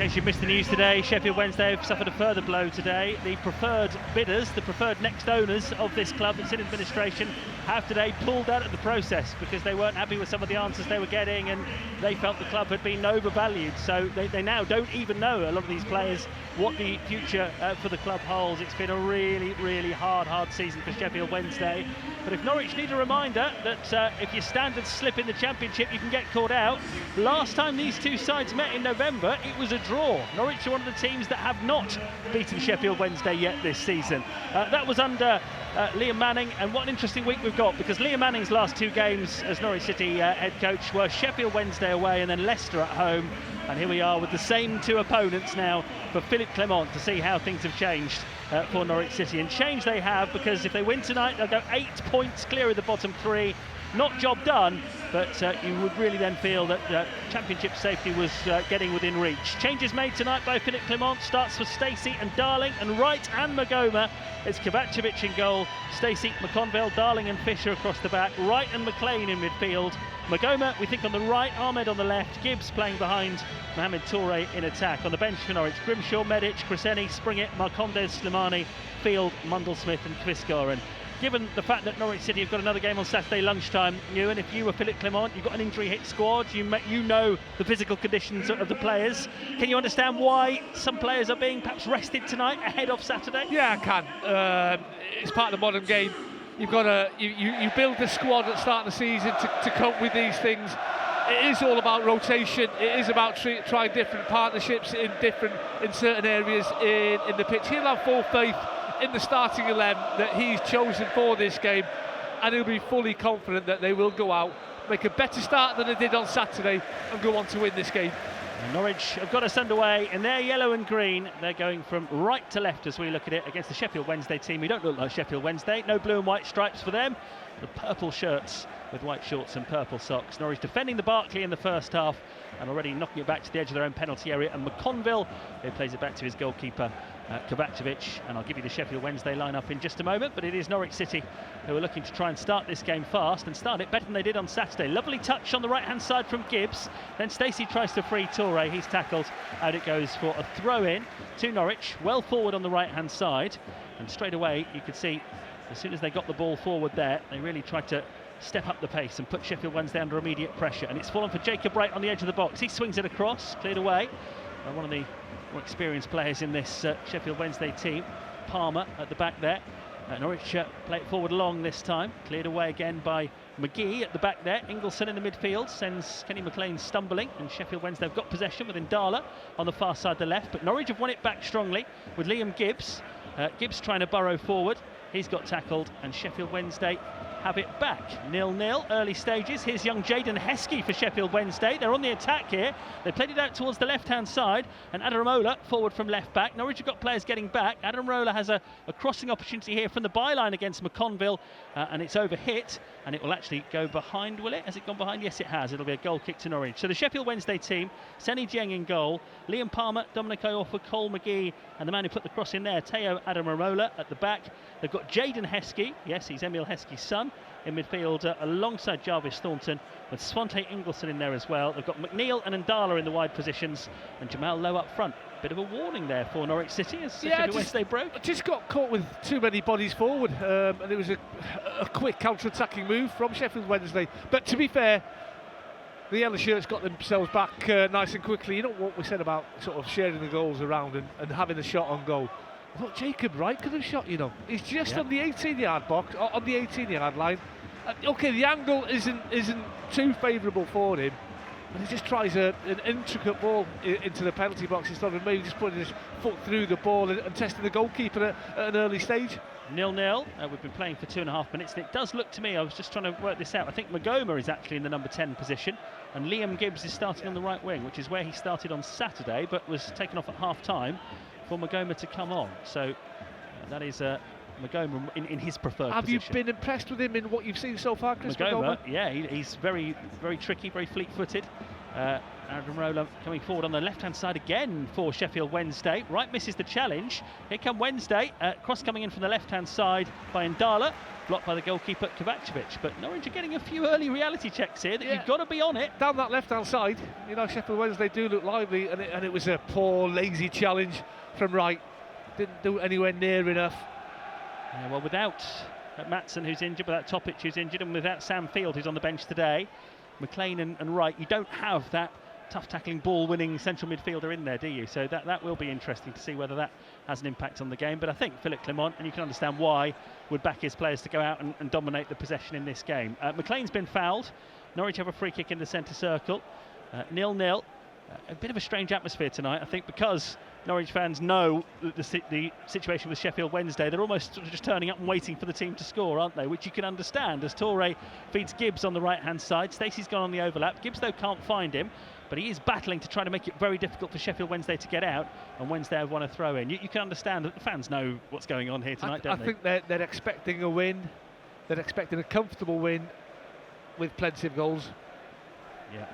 In case you missed the news today, Sheffield Wednesday have suffered a further blow today. The preferred bidders, the preferred next owners of this club that's in administration, have today pulled out of the process because they weren't happy with some of the answers they were getting, and they felt the club had been overvalued. So they now don't even know, a lot of these players, what the future for the club holds. It's been a really, really hard season for Sheffield Wednesday. But if Norwich need a reminder that if your standards slip in the Championship, you can get caught out. Last time these two sides met in November, it was a draw. Norwich are one of the teams that have not beaten Sheffield Wednesday yet this season. That was under Liam Manning, and what an interesting week we've got, because Liam Manning's last two games as Norwich City head coach were Sheffield Wednesday away and then Leicester at home. And here we are with the same two opponents now for Philippe Clement to see how things have changed for Norwich City. And change they have, because if they win tonight, they'll go 8 points clear of the bottom three. Not job done, but you would really then feel that Championship safety was getting within reach. Changes made tonight by Philippe Clement. Starts with Stacey and Darling, and Wright and Magoma. It's Kovacevic in goal. Stacey, McConville, Darling and Fisher across the back. Wright and McLean in midfield. Magoma, we think, on the right, Ahmed on the left, Gibbs playing behind Mohamed Toure in attack. On the bench for Norwich, Grimshaw, Medic, Cresceni, Springett, Marcondes, Slimani, Field, Mundle-Smith and Quiscar. And given the fact that Norwich City have got another game on Saturday lunchtime, Ewan, if you were Philippe Clement, you've got an injury-hit squad, you know the physical conditions of the players. Can you understand why some players are being perhaps rested tonight ahead of Saturday? Yeah, I can. It's part of the modern game. You've got to you build the squad at the start of the season to cope with these things. It is all about rotation. It is about trying different partnerships in certain areas in the pitch. He'll have full faith in the starting 11 that he's chosen for this game, and he'll be fully confident that they will go out, make a better start than they did on Saturday, and go on to win this game. And Norwich have got us underway in their yellow and green. They're going from right to left as we look at it against the Sheffield Wednesday team. We don't look like Sheffield Wednesday. No blue and white stripes for them. The purple shirts with white shorts and purple socks. Norwich defending the Barclay in the first half and already knocking it back to the edge of their own penalty area. And McConville, who plays it back to his goalkeeper, Kovacevic. And I'll give you the Sheffield Wednesday lineup in just a moment, but it is Norwich City who are looking to try and start this game fast and start it better than they did on Saturday. Lovely touch on the right-hand side from Gibbs. Then Stacey tries to free Toure. He's tackled. Out it goes for a throw-in to Norwich. Well forward on the right-hand side. And straight away, you could see, as soon as they got the ball forward there, they really tried to step up the pace and put Sheffield Wednesday under immediate pressure. And it's fallen for Jacob Wright on the edge of the box. He swings it across, cleared away. One of the more experienced players in this Sheffield Wednesday team, Palmer at the back there. Norwich play it forward long this time, cleared away again by McGee at the back there. Ingleson in the midfield sends Kenny McLean stumbling, and Sheffield Wednesday have got possession with Ndala on the far side, the left, but Norwich have won it back strongly with Liam Gibbs. Gibbs trying to burrow forward. He's got tackled, and Sheffield Wednesday have it back. 0-0, early stages. Here's young Jaden Heskey for Sheffield Wednesday. They're on the attack here. They played it out towards the left-hand side, and Adaramola forward from left back. Norwich have got players getting back. Adaramola has a crossing opportunity here from the byline against McConville, and it's overhit, and it will actually go behind, will it? Has it gone behind? Yes, it has. It'll be a goal kick to Norwich. So the Sheffield Wednesday team, Seni Dieng in goal, Liam Palmer, Dominic Iorfa, Cole McGee, and the man who put the cross in there, Teo Adaramola at the back. They've got Jaden Heskey, yes, he's Emil Heskey's son, in midfield alongside Jarvis Thornton, with Svante Ingleson in there as well. They've got McNeil and Ndala in the wide positions, and Jamal Lowe up front. Bit of a warning there for Norwich City as Sheffield Wednesday broke. Just got caught with too many bodies forward, and it was a quick counter-attacking move from Sheffield Wednesday. But to be fair, the yellow shirts got themselves back nice and quickly. You know what we said about sort of sharing the goals around and having a shot on goal. I thought Jacob Wright could have shot, you know. He's just on the 18-yard box, on the 18-yard line. Okay, the angle isn't too favourable for him, and he just tries an intricate ball into the penalty box instead of maybe just putting his foot through the ball and testing the goalkeeper at an early stage. 0-0. We've been playing for 2.5 minutes, and it does look to me, I was just trying to work this out, I think Magoma is actually in the number 10 position, and Liam Gibbs is starting on the right wing, which is where he started on Saturday, but was taken off at half-time for Magoma to come on. So that is Magoma in his preferred Have position. you been impressed with him in what you've seen so far, Chris Magoma? Yeah, he's very, very tricky, very fleet-footed. Adamarola coming forward on the left-hand side again for Sheffield Wednesday. Wright misses the challenge. Here come Wednesday. Cross coming in from the left-hand side by Ndala. Blocked by the goalkeeper Kovacevic. But Norwich are getting a few early reality checks here that you've got to be on it. Down that left-hand side, you know, Sheffield Wednesday do look lively, and it was a poor, lazy challenge from Wright. Didn't do it anywhere near enough. Yeah, well, without Maatsen, who's injured, without Topic, who's injured, and without Sam Field, who's on the bench today, McLean and Wright, you don't have that tough tackling, ball winning central midfielder in there, do you? So that will be interesting to see whether that has an impact on the game. But I think Philip Clement, and you can understand why, would back his players to go out and dominate the possession in this game. McLean's been fouled. Norwich have a free kick in the centre circle. 0-0. A bit of a strange atmosphere tonight, I think, because Norwich fans know the situation with Sheffield Wednesday. They're almost sort of just turning up and waiting for the team to score, aren't they? Which you can understand, as Toure feeds Gibbs on the right-hand side. Stacey's gone on the overlap. Gibbs, though, can't find him, but he is battling to try to make it very difficult for Sheffield Wednesday to get out, and Wednesday have won a throw-in. You can understand that the fans know what's going on here tonight, don't they? I think they're expecting a win. They're expecting a comfortable win with plenty of goals. Yeah.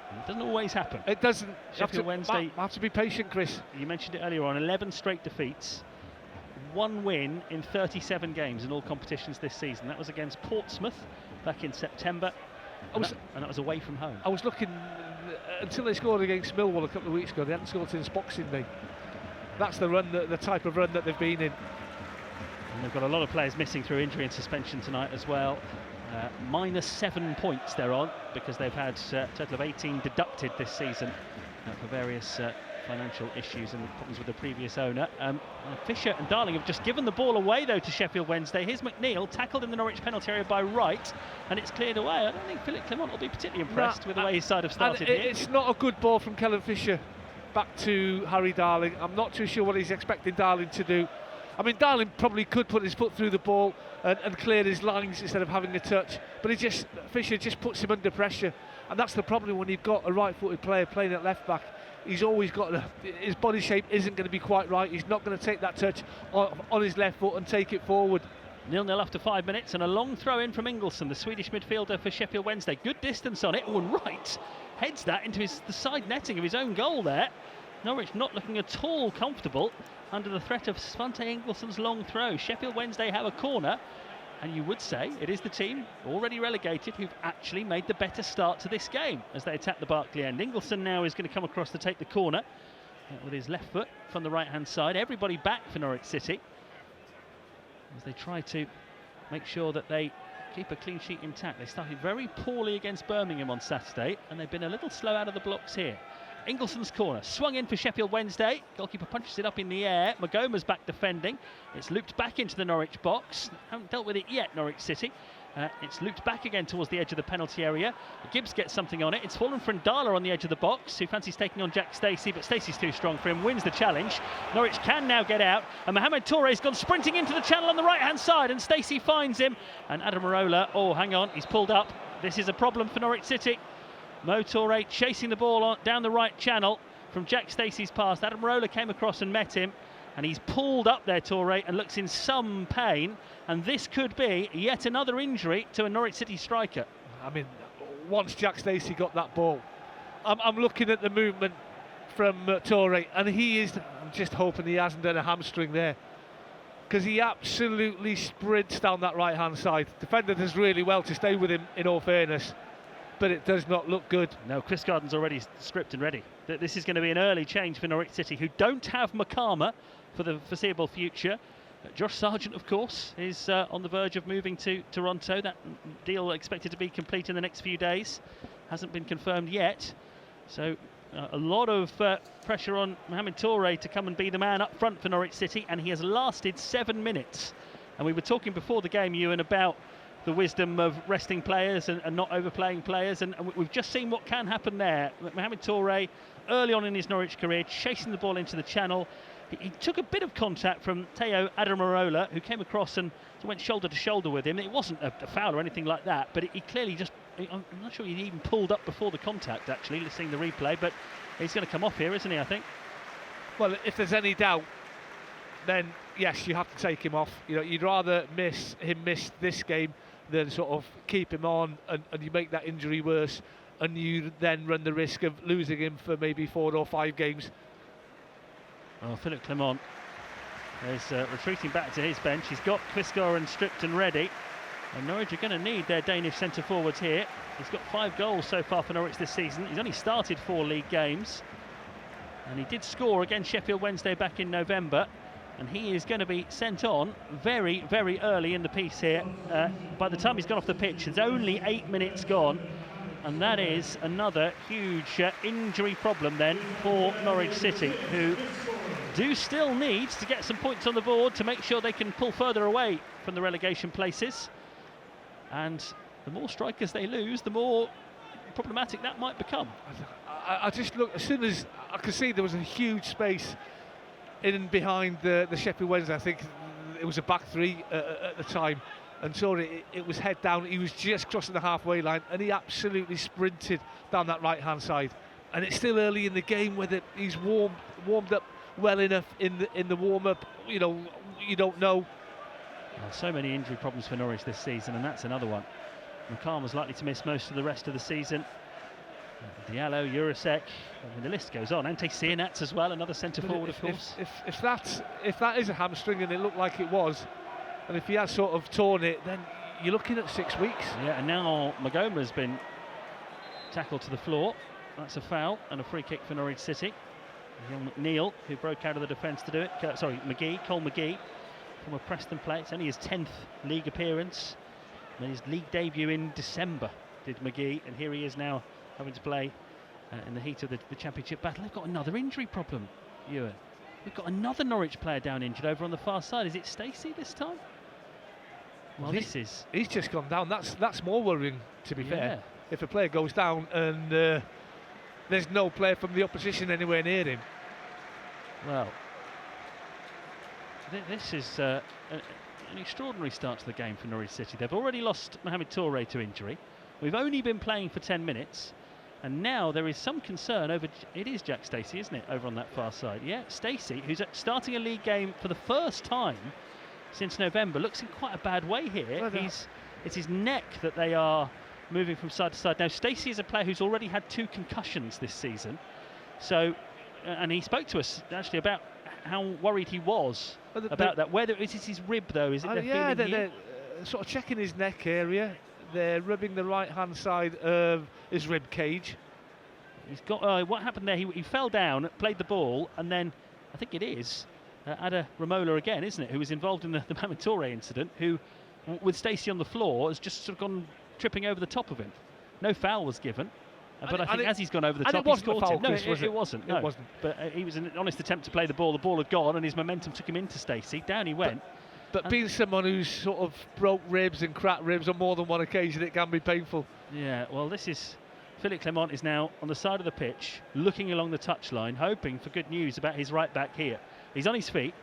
It doesn't always happen. It doesn't. Sheffield Wednesday. Have to be patient, Chris. You mentioned it earlier on. 11 straight defeats, 1 win in 37 games in all competitions this season. That was against Portsmouth back in September, and that was away from home. I was looking until they scored against Millwall a couple of weeks ago. They hadn't scored since Boxing Day. That's the run, the type of run that they've been in. And they've got a lot of players missing through injury and suspension tonight as well. -7 points they're on because they've had a total of 18 deducted this season for various financial issues and problems with the previous owner. Fisher and Darling have just given the ball away though to Sheffield Wednesday. Here's McNeil, tackled in the Norwich penalty area by Wright, and it's cleared away. I don't think Philip Clement will be particularly impressed with the way his side have started here. It's not a good ball from Kellen Fisher back to Harry Darling. I'm not too sure what he's expecting Darling to do. I mean, Darling probably could put his foot through the ball and clear his lines instead of having a touch, but Fisher just puts him under pressure, and that's the problem when you've got a right-footed player playing at left back. He's always got his body shape isn't going to be quite right. He's not going to take that touch on his left foot and take it forward. 0-0 after 5 minutes, and a long throw in from Ingelsson, the Swedish midfielder for Sheffield Wednesday. Good distance on it. Oh, and Wright heads that into the side netting of his own goal there. Norwich not looking at all comfortable under the threat of Svante Ingelson's long throw. Sheffield Wednesday have a corner, and you would say it is the team already relegated who've actually made the better start to this game as they attack the Barclay end. Ingelsson now is going to come across to take the corner with his left foot from the right-hand side. Everybody back for Norwich City as they try to make sure that they keep a clean sheet intact. They started very poorly against Birmingham on Saturday, and they've been a little slow out of the blocks here. Ingelson's corner, swung in for Sheffield Wednesday. Goalkeeper punches it up in the air. Magoma's back defending. It's looped back into the Norwich box. Haven't dealt with it yet, Norwich City. It's looped back again towards the edge of the penalty area. Gibbs gets something on it. It's fallen for Ndala on the edge of the box, who fancies taking on Jack Stacey, but Stacey's too strong for him, wins the challenge. Norwich can now get out, and Mohamed Toure's gone sprinting into the channel on the right-hand side, and Stacey finds him. And Adamarola, oh, hang on, he's pulled up. This is a problem for Norwich City. Mo Toure chasing the ball down the right channel from Jack Stacey's pass. Adamarola came across and met him, and he's pulled up there, Toure, and looks in some pain, and this could be yet another injury to a Norwich City striker. I mean, once Jack Stacey got that ball, I'm looking at the movement from Toure, and I'm just hoping he hasn't done a hamstring there, because he absolutely sprints down that right-hand side. Defender does really well to stay with him, in all fairness, but it does not look good. No, Chris Garden's already script and ready. This is going to be an early change for Norwich City, who don't have Makama for the foreseeable future. Josh Sargent, of course, is on the verge of moving to Toronto. That deal expected to be complete in the next few days. Hasn't been confirmed yet. So a lot of pressure on Mohamed Toure to come and be the man up front for Norwich City, and he has lasted 7 minutes. And we were talking before the game, Ewan, about the wisdom of resting players and not overplaying players, and we've just seen what can happen there. Mohamed Toure, early on in his Norwich career, chasing the ball into the channel. He took a bit of contact from Teo Adamarola, who came across and went shoulder to shoulder with him. It wasn't a foul or anything like that, but he clearly I'm not sure he even pulled up before the contact, actually, seeing the replay, but he's going to come off here, isn't he, I think? Well, if there's any doubt, then yes, you have to take him off. You know, you'd rather miss this game than sort of keep him on and you make that injury worse. and you then run the risk of losing him for maybe 4 or 5 games. Well, Philip Clement is retreating back to his bench. He's got Quiscar and Stripton ready. And Norwich are going to need their Danish centre forwards here. He's got 5 goals so far for Norwich this season. He's only started 4 league games. And he did score against Sheffield Wednesday back in November. And he is going to be sent on very, very early in the piece here. By the time he's gone off the pitch, there's only 8 minutes gone. And that is another huge injury problem then for Norwich City, who do still need to get some points on the board to make sure they can pull further away from the relegation places. And the more strikers they lose, the more problematic that might become. I just looked, as soon as I could see there was a huge space in and behind the Sheffield Wednesday. I think it was a back 3 at the time. And so it was head down. He was just crossing the halfway line, and he absolutely sprinted down that right-hand side. And it's still early in the game, whether he's warmed up well enough in the warm-up. You know, you don't know. Well, so many injury problems for Norwich this season, and that's another one. McCann was likely to miss most of the rest of the season. Diallo, Jurasek, I mean, the list goes on. Ante Cianats as well, another centre forward, of course. If that is a hamstring, and it looked like it was, and if he has sort of torn it, then you're looking at 6 weeks. Yeah, and now Magoma's been tackled to the floor. That's a foul and a free kick for Norwich City. Young McNeil, who broke out of the defence to do it. Cole McGee, from a Preston player. It's only his 10th league appearance. Made his league debut in December, did McGee, and here he is now having to play in the heat of the championship battle. They've got another injury problem, Ewan. We've got another Norwich player down injured over on the far side. Is it Stacey this time? Well, he's just gone down. That's more worrying, to be fair. If a player goes down and there's no player from the opposition anywhere near him. Well, this is an extraordinary start to the game for Norwich City. They've already lost Mohamed Touré to injury. We've only been playing for 10 minutes. And now there is some concern over, it is Jack Stacey, isn't it, over on that far side? Yeah, Stacey, who's starting a league game for the first time since November, looks in quite a bad way here. It's his neck that they are moving from side to side. Now, Stacey is a player who's already had 2 concussions this season. So, and he spoke to us actually about how worried he was about that. Whether is it his rib, though? Is it they're sort of checking his neck area. They're rubbing the right-hand side of his rib cage. He's got what happened there? He fell down, played the ball, and then I think it is Ada Ramola again, isn't it? Who was involved in the Mohamed Touré incident? Who, with Stacey on the floor, has just sort of gone tripping over the top of him. No foul was given, but I think as he's gone over the top, he's caught him. No, it wasn't. No, it wasn't. But he was an honest attempt to play the ball. The ball had gone, and his momentum took him into Stacey. Down he went. But being someone who's sort of broke ribs and cracked ribs on more than one occasion, it can be painful. Yeah, well, this is Philip Clement is now on the side of the pitch, looking along the touchline, hoping for good news about his right back here. He's on his feet,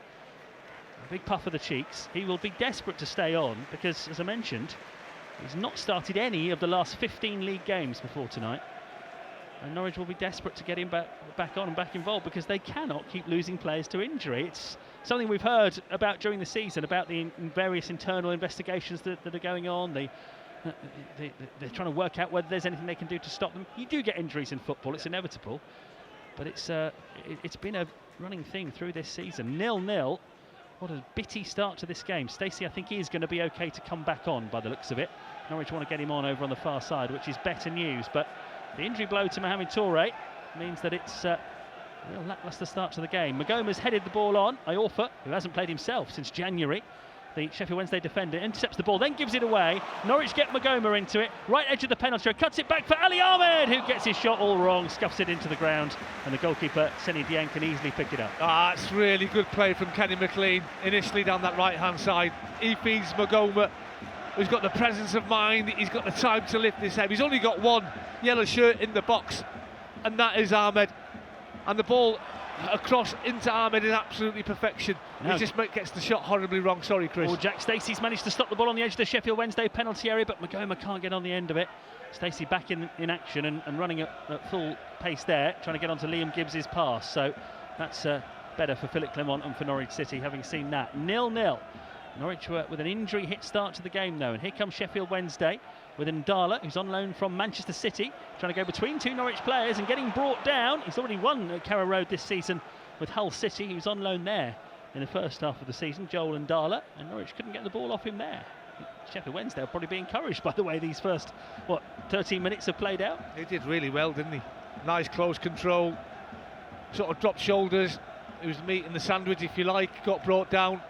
a big puff of the cheeks. He will be desperate to stay on because, as I mentioned, he's not started any of the last 15 league games before tonight. And Norwich will be desperate to get him back on and back involved because they cannot keep losing players to injury. It's something we've heard about during the season, about the various internal investigations that are going on. They're trying to work out whether there's anything they can do to stop them. You do get injuries in football, it's inevitable. But it's been a running thing through this season. 0-0. What a bitty start to this game. Stacey, I think, is going to be okay to come back on by the looks of it. Norwich want to get him on over on the far side, which is better news. But the injury blow to Mohamed Touré means that it's a real lacklustre start to the game. Magoma's headed the ball on. Iorfa, who hasn't played himself since January, the Sheffield Wednesday defender, intercepts the ball, then gives it away. Norwich get Magoma into it, right edge of the penalty area, cuts it back for Ali Ahmed, who gets his shot all wrong, scuffs it into the ground, and the goalkeeper, Seny Dieng, can easily pick it up. It's really good play from Kenny McLean, initially down that right-hand side. He feeds Magoma, who's got the presence of mind, he's got the time to lift his head. He's only got one yellow shirt in the box, and that is Ahmed. And the ball across into Ahmed is absolutely perfection. He just gets the shot horribly wrong. Sorry, Chris. Well, Jack Stacey's managed to stop the ball on the edge of the Sheffield Wednesday penalty area, but Magoma can't get on the end of it. Stacey back in action and running at full pace there, trying to get onto Liam Gibbs' pass. So that's better for Philip Clement and for Norwich City, having seen that. 0-0 Norwich were with an injury hit start to the game though, and here comes Sheffield Wednesday with Ndala, who's on loan from Manchester City, trying to go between two Norwich players and getting brought down. He's already won at Carrow Road this season with Hull City. He was on loan there in the first half of the season, Joel Ndala, and Norwich couldn't get the ball off him there. Sheffield Wednesday will probably be encouraged by the way these first 13 minutes have played out. He did really well, didn't he? Nice close control, sort of dropped shoulders. It was meat in the sandwich, if you like. Got brought down,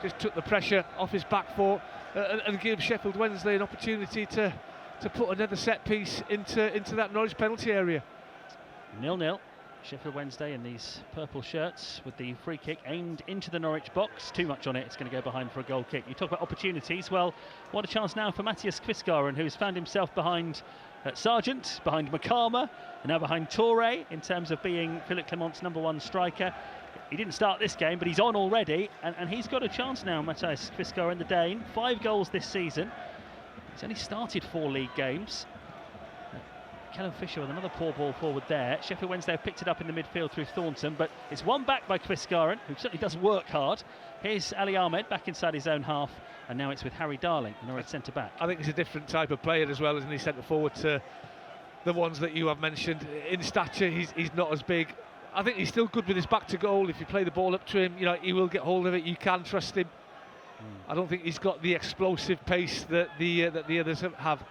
just took the pressure off his back foot and gave Sheffield Wednesday an opportunity to put another set piece into that Norwich penalty area. 0-0. Sheffield Wednesday in these purple shirts with the free kick aimed into the Norwich box. Too much on it, it's going to go behind for a goal kick. You talk about opportunities, well, what a chance now for Matthias Kvistgården, who's found himself behind Sargent, behind Makama, and now behind Touré in terms of being Philippe Clement's #1 striker. He didn't start this game, but he's on already, and he's got a chance now, Matthias Kvistgården, the Dane. 5 goals this season. He's only started 4 league games. Kellen Fisher with another poor ball forward there. Sheffield Wednesday have picked it up in the midfield through Thornton, but it's won back by Kvistgården, who certainly does work hard. Here's Ali Ahmed back inside his own half, and now it's with Harry Darling, Norwich centre-back. I think he's a different type of player as well, isn't he? Centre-forward to the ones that you have mentioned. In stature, he's not as big. I think he's still good with his back to goal. If you play the ball up to him, you know, he will get hold of it. You can trust him. I don't think he's got the explosive pace that the others have.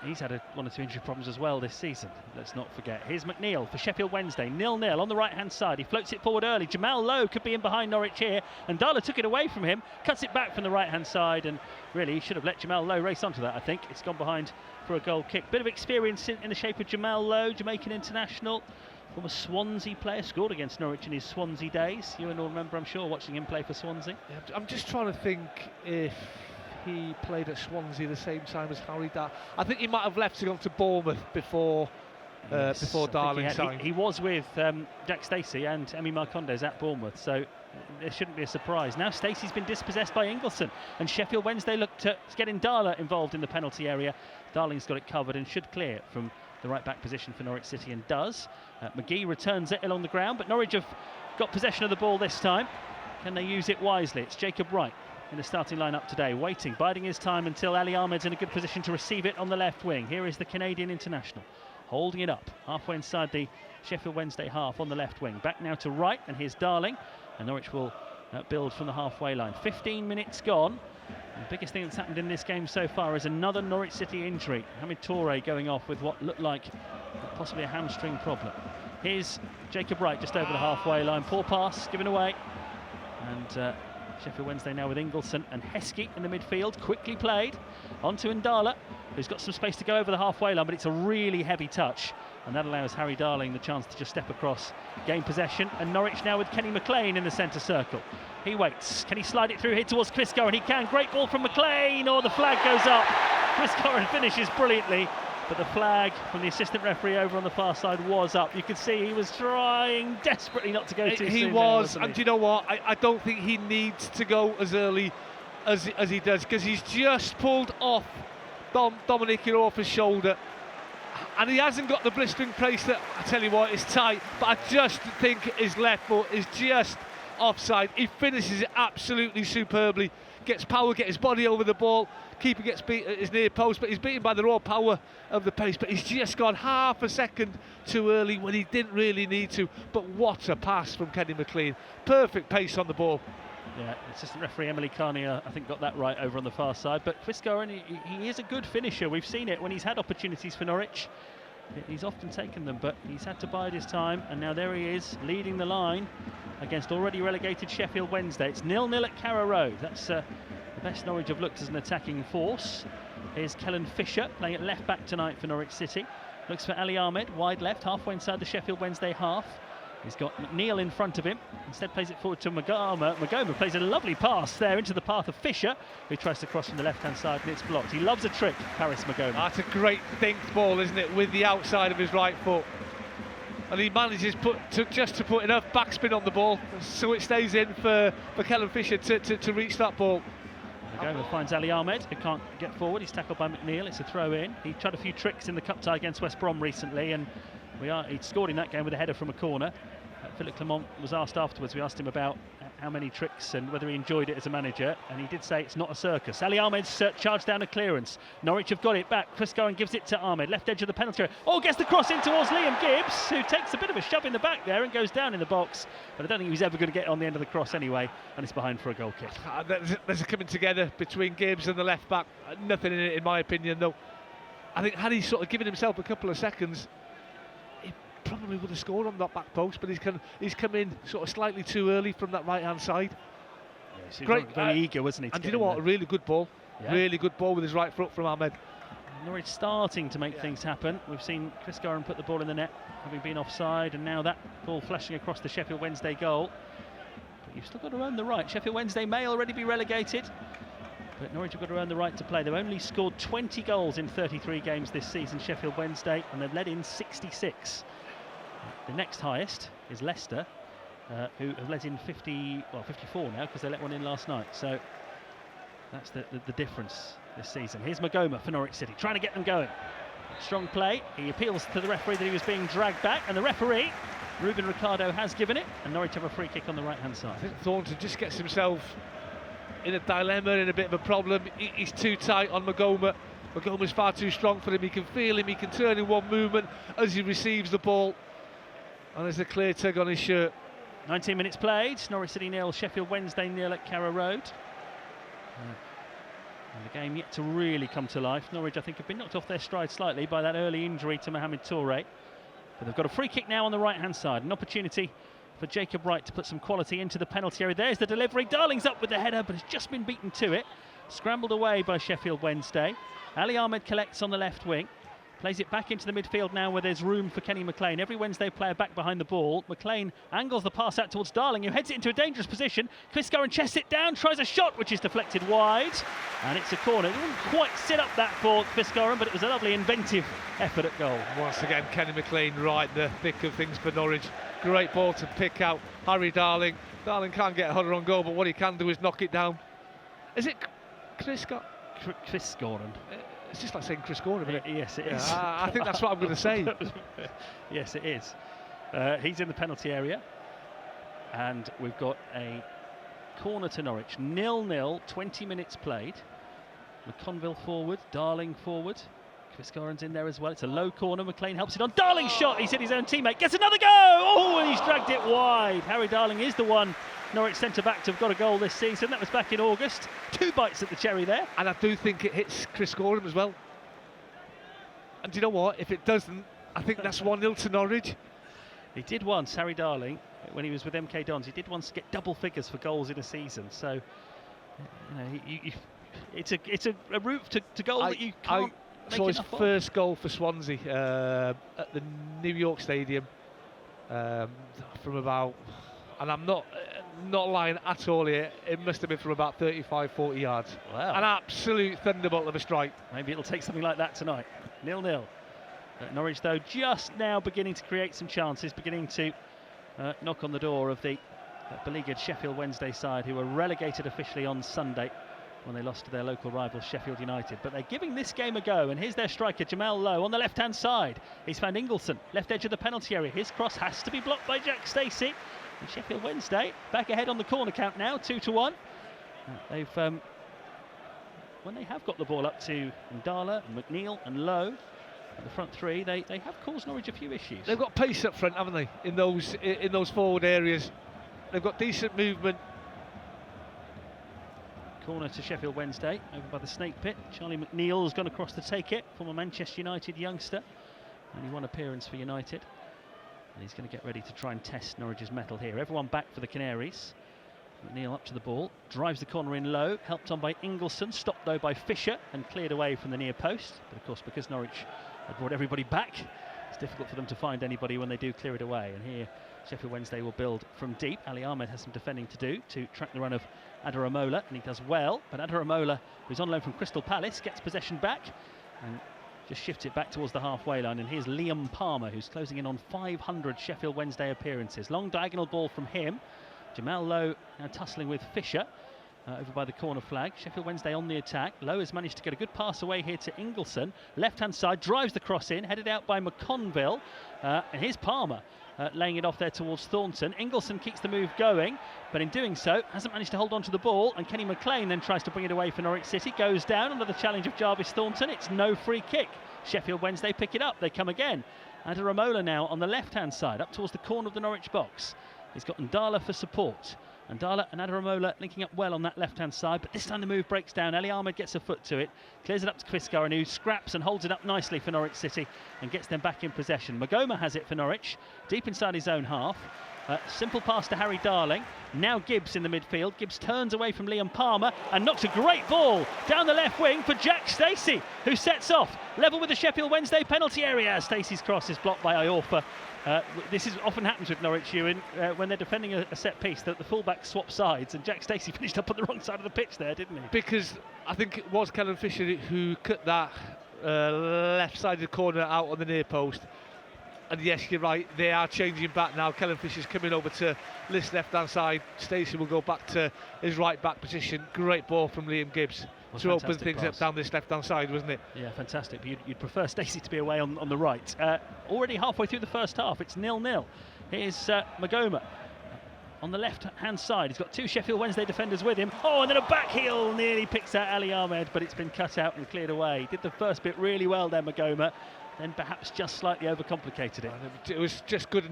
He's had 1 or 2 injury problems as well this season, let's not forget. Here's McNeil for Sheffield Wednesday, 0-0 on the right-hand side. He floats it forward early. Jamal Lowe could be in behind Norwich here, and Ndala took it away from him, cuts it back from the right-hand side, and really he should have let Jamal Lowe race onto that, I think. It's gone behind for a goal kick. Bit of experience in the shape of Jamal Lowe, Jamaican international, former Swansea player, scored against Norwich in his Swansea days. You and all remember, I'm sure, watching him play for Swansea. Yeah, I'm just trying to think if he played at Swansea the same time as Harry Darling. I think he might have left to go to Bournemouth before Darling signed. He was with Jack Stacey and Emi Marcondes at Bournemouth, so there shouldn't be a surprise. Now Stacey's been dispossessed by Ingleson, and Sheffield Wednesday look to get Ndala involved in the penalty area. Darling's got it covered and should clear it from the right back position for Norwich City, and does. McGee returns it along the ground, but Norwich have got possession of the ball this time. Can they use it wisely? It's Jacob Wright in the starting lineup today, waiting, biding his time until Ali Ahmed's in a good position to receive it on the left wing. Here is the Canadian international, holding it up, halfway inside the Sheffield Wednesday half on the left wing. Back now to Wright, and here's Darling, and Norwich will build from the halfway line. 15 minutes gone. The biggest thing that's happened in this game so far is another Norwich City injury. Hamid Touré going off with what looked like possibly a hamstring problem. Here's Jacob Wright just over the halfway line. Poor pass given away, and Sheffield Wednesday now with Ingleson and Heskey in the midfield. Quickly played onto Ndala, who's got some space to go over the halfway line, but it's a really heavy touch, and that allows Harry Darling the chance to just step across, gain possession. And Norwich now with Kenny McLean in the centre circle. He waits. Can he slide it through here towards Kvistgården? He can. Great ball from McLean. Or the flag goes up. Kvistgården finishes brilliantly, but the flag from the assistant referee over on the far side was up. You could see he was trying desperately not to go too soon. He was, and do you know what? I don't think he needs to go as early as he does, because he's just pulled off Dominic Iorfa's shoulder, and he hasn't got the blistering pace that, I tell you what, is tight, but I just think his left foot is just offside. He finishes it absolutely superbly, gets power, gets his body over the ball. Keeper gets beat at his near post, but he's beaten by the raw power of the pace. But he's just gone half a second too early when he didn't really need to. But what a pass from Kenny McLean. Perfect pace on the ball. Yeah, assistant referee Emily Carnier, I think, got that right over on the far side. But Kvistgården, he is a good finisher. We've seen it when he's had opportunities for Norwich. He's often taken them, but he's had to bide his time. And now there he is, leading the line against already relegated Sheffield Wednesday. It's 0-0 at Carrow Road. That's the best Norwich have looked as an attacking force. Here's Kellen Fisher playing at left back tonight for Norwich City. Looks for Ali Ahmed, wide left, halfway inside the Sheffield Wednesday half. He's got McNeil in front of him. Instead plays it forward to Magoma. Magoma plays a lovely pass there into the path of Fisher, who tries to cross from the left-hand side, and it's blocked. He loves a trick, Paris Magoma. That's a great dinked ball, isn't it, with the outside of his right foot. And he manages just to put enough backspin on the ball so it stays in for Kellen Fisher to reach that ball. Magoma finds Ali Ahmed, who can't get forward. He's tackled by McNeil. It's a throw-in. He tried a few tricks in the cup tie against West Brom recently, and he scored in that game with a header from a corner. Philippe Clement was asked afterwards, we asked him about how many tricks and whether he enjoyed it as a manager, and he did say it's not a circus. Ali Ahmed's charged down a clearance. Norwich have got it back. Chris Goran gives it to Ahmed, left edge of the penalty area. Oh, gets the cross in towards Liam Gibbs, who takes a bit of a shove in the back there and goes down in the box. But I don't think he was ever going to get on the end of the cross anyway, and it's behind for a goal kick. There's a coming together between Gibbs and the left back. Nothing in it, in my opinion, though. I think had he sort of given himself a couple of seconds, he probably would have scored on that back post, but he's come in sort of slightly too early from that right-hand side. Yes, great, very eager, wasn't he? And you know what? A really good ball. Yeah. Really good ball with his right foot from Ahmed. Norwich starting to make things happen. We've seen Chris Goran put the ball in the net, having been offside, and now that ball flashing across the Sheffield Wednesday goal. But you've still got to earn the right. Sheffield Wednesday may already be relegated, but Norwich have got to earn the right to play. They've only scored 20 goals in 33 games this season, Sheffield Wednesday, and they've led in 66. The next highest is Leicester, who have let in 54 now, because they let one in last night. So that's the difference this season. Here's Magoma for Norwich City, trying to get them going. Strong play. He appeals to the referee that he was being dragged back, and the referee, Ruben Ricardo, has given it, and Norwich have a free kick on the right-hand side. I think Thornton just gets himself in a dilemma, in a bit of a problem. He's too tight on Magoma. Magoma's far too strong for him. He can feel him. He can turn in one movement as he receives the ball. And there's a clear tug on his shirt. 19 minutes played. Norwich City 0, Sheffield Wednesday 0 at Carrow Road. And the game yet to really come to life. Norwich, I think, have been knocked off their stride slightly by that early injury to Mohamed Toure. But they've got a free kick now on the right-hand side. An opportunity for Jacob Wright to put some quality into the penalty area. There's the delivery. Darling's up with the header, but has just been beaten to it. Scrambled away by Sheffield Wednesday. Ali Ahmed collects on the left wing. Plays it back into the midfield now where there's room for Kenny McLean. Every Wednesday player back behind the ball. McLean angles the pass out towards Darling, who heads it into a dangerous position. Chris Goran chests it down, tries a shot, which is deflected wide. And it's a corner. It didn't quite sit up that for Chris Goran, but it was a lovely inventive effort at goal. Once again, Kenny McLean right in the thick of things for Norwich. Great ball to pick out Harry Darling. Darling can't get a header on goal, but what he can do is knock it down. Is it Chris Goran? It's just like saying Chris Goran, isn't it? Yes, it is. I think that's what I'm going to say. Yes, it is. He's in the penalty area, and we've got a corner to Norwich. 0-0, 20 minutes played. McConville forward, Darling forward. Chris Goran's in there as well. It's a low corner. McLean helps it on. Darling's shot. He's hit his own teammate. Gets another go. Oh, and he's dragged it wide. Harry Darling is the one Norwich centre-back to have got a goal this season. That was back in August. 2 bites at the cherry there. And I do think it hits Chris Goran as well. And do you know what? If it doesn't, I think that's 1-0 to Norwich. He did once, Harry Darling, when he was with MK Dons, he did once get double figures for goals in a season. So, you know, it's a route to goal that you can't. So his first goal for Swansea at the New York Stadium from about, and I'm not lying at all here, it must have been from about 35-40 yards. Wow. An absolute thunderbolt of a strike. Maybe it'll take something like that tonight. 0-0. Norwich, though, just now beginning to create some chances, beginning to knock on the door of the beleaguered Sheffield Wednesday side, who were relegated officially on Sunday when they lost to their local rival Sheffield United. But they're giving this game a go, and here's their striker Jamal Lowe on the left-hand side. He's found Ingleson, left edge of the penalty area. His cross has to be blocked by Jack Stacey. And Sheffield Wednesday back ahead on the corner count now, 2-1. They've when they have got the ball up to Ndala and McNeil and Lowe, the front three, they have caused Norwich a few issues. They've got pace up front, haven't they? In those forward areas, they've got decent movement. Corner to Sheffield Wednesday, over by the snake pit. Charlie McNeil has gone across to take it, former Manchester United youngster. Only one appearance for United. And he's going to get ready to try and test Norwich's mettle here. Everyone back for the Canaries. McNeil up to the ball, drives the corner in low, helped on by Ingleson, stopped though by Fisher and cleared away from the near post. But of course, because Norwich had brought everybody back, it's difficult for them to find anybody when they do clear it away. And here Sheffield Wednesday will build from deep. Ali Ahmed has some defending to do to track the run of Adaramola, and he does well. But Adaramola, who's on loan from Crystal Palace, gets possession back and just shifts it back towards the halfway line. And here's Liam Palmer, who's closing in on 500 Sheffield Wednesday appearances. Long diagonal ball from him. Jamal Lowe now tussling with Fisher over by the corner flag. Sheffield Wednesday on the attack. Lowe has managed to get a good pass away here to Ingleson. Left-hand side, drives the cross in, headed out by McConville. And here's Palmer. laying it off there towards Thornton. Ingleson keeps the move going, but in doing so hasn't managed to hold on to the ball, and Kenny McLean then tries to bring it away for Norwich City. Goes down under the challenge of Jarvis Thornton. It's no free kick. Sheffield Wednesday pick it up. They come again. Adaramola now on the left-hand side, up towards the corner of the Norwich box. He's got Ndala for support. Ndala and Adaramola linking up well on that left-hand side, but this time the move breaks down. Ali Ahmed gets a foot to it, clears it up to Quisgaran, who scraps and holds it up nicely for Norwich City and gets them back in possession. Magoma has it for Norwich, deep inside his own half. Simple pass to Harry Darling. Now Gibbs in the midfield. Gibbs turns away from Liam Palmer and knocks a great ball down the left wing for Jack Stacey, who sets off level with the Sheffield Wednesday penalty area. Stacey's cross is blocked by Iorfa. This often happens with Norwich, Ewan, when they're defending a set piece, that the fullback swap sides, and Jack Stacey finished up on the wrong side of the pitch there, didn't he? Because I think it was Kellen Fisher who cut that left-sided corner out on the near post. And yes, you're right, they are changing back now. Kellen Fisher's coming over to List's left-hand side. Stacey will go back to his right-back position. Great ball from Liam Gibbs to open things up down this left-hand side, wasn't it? Yeah, fantastic. But you'd prefer Stacey to be away on the right. Already halfway through the first half, it's 0-0. Here's Magoma on the left-hand side. He's got two Sheffield Wednesday defenders with him. Oh, and then a back heel nearly picks out Ali Ahmed, but it's been cut out and cleared away. Did the first bit really well there, Magoma. Then perhaps just slightly overcomplicated it. It was just good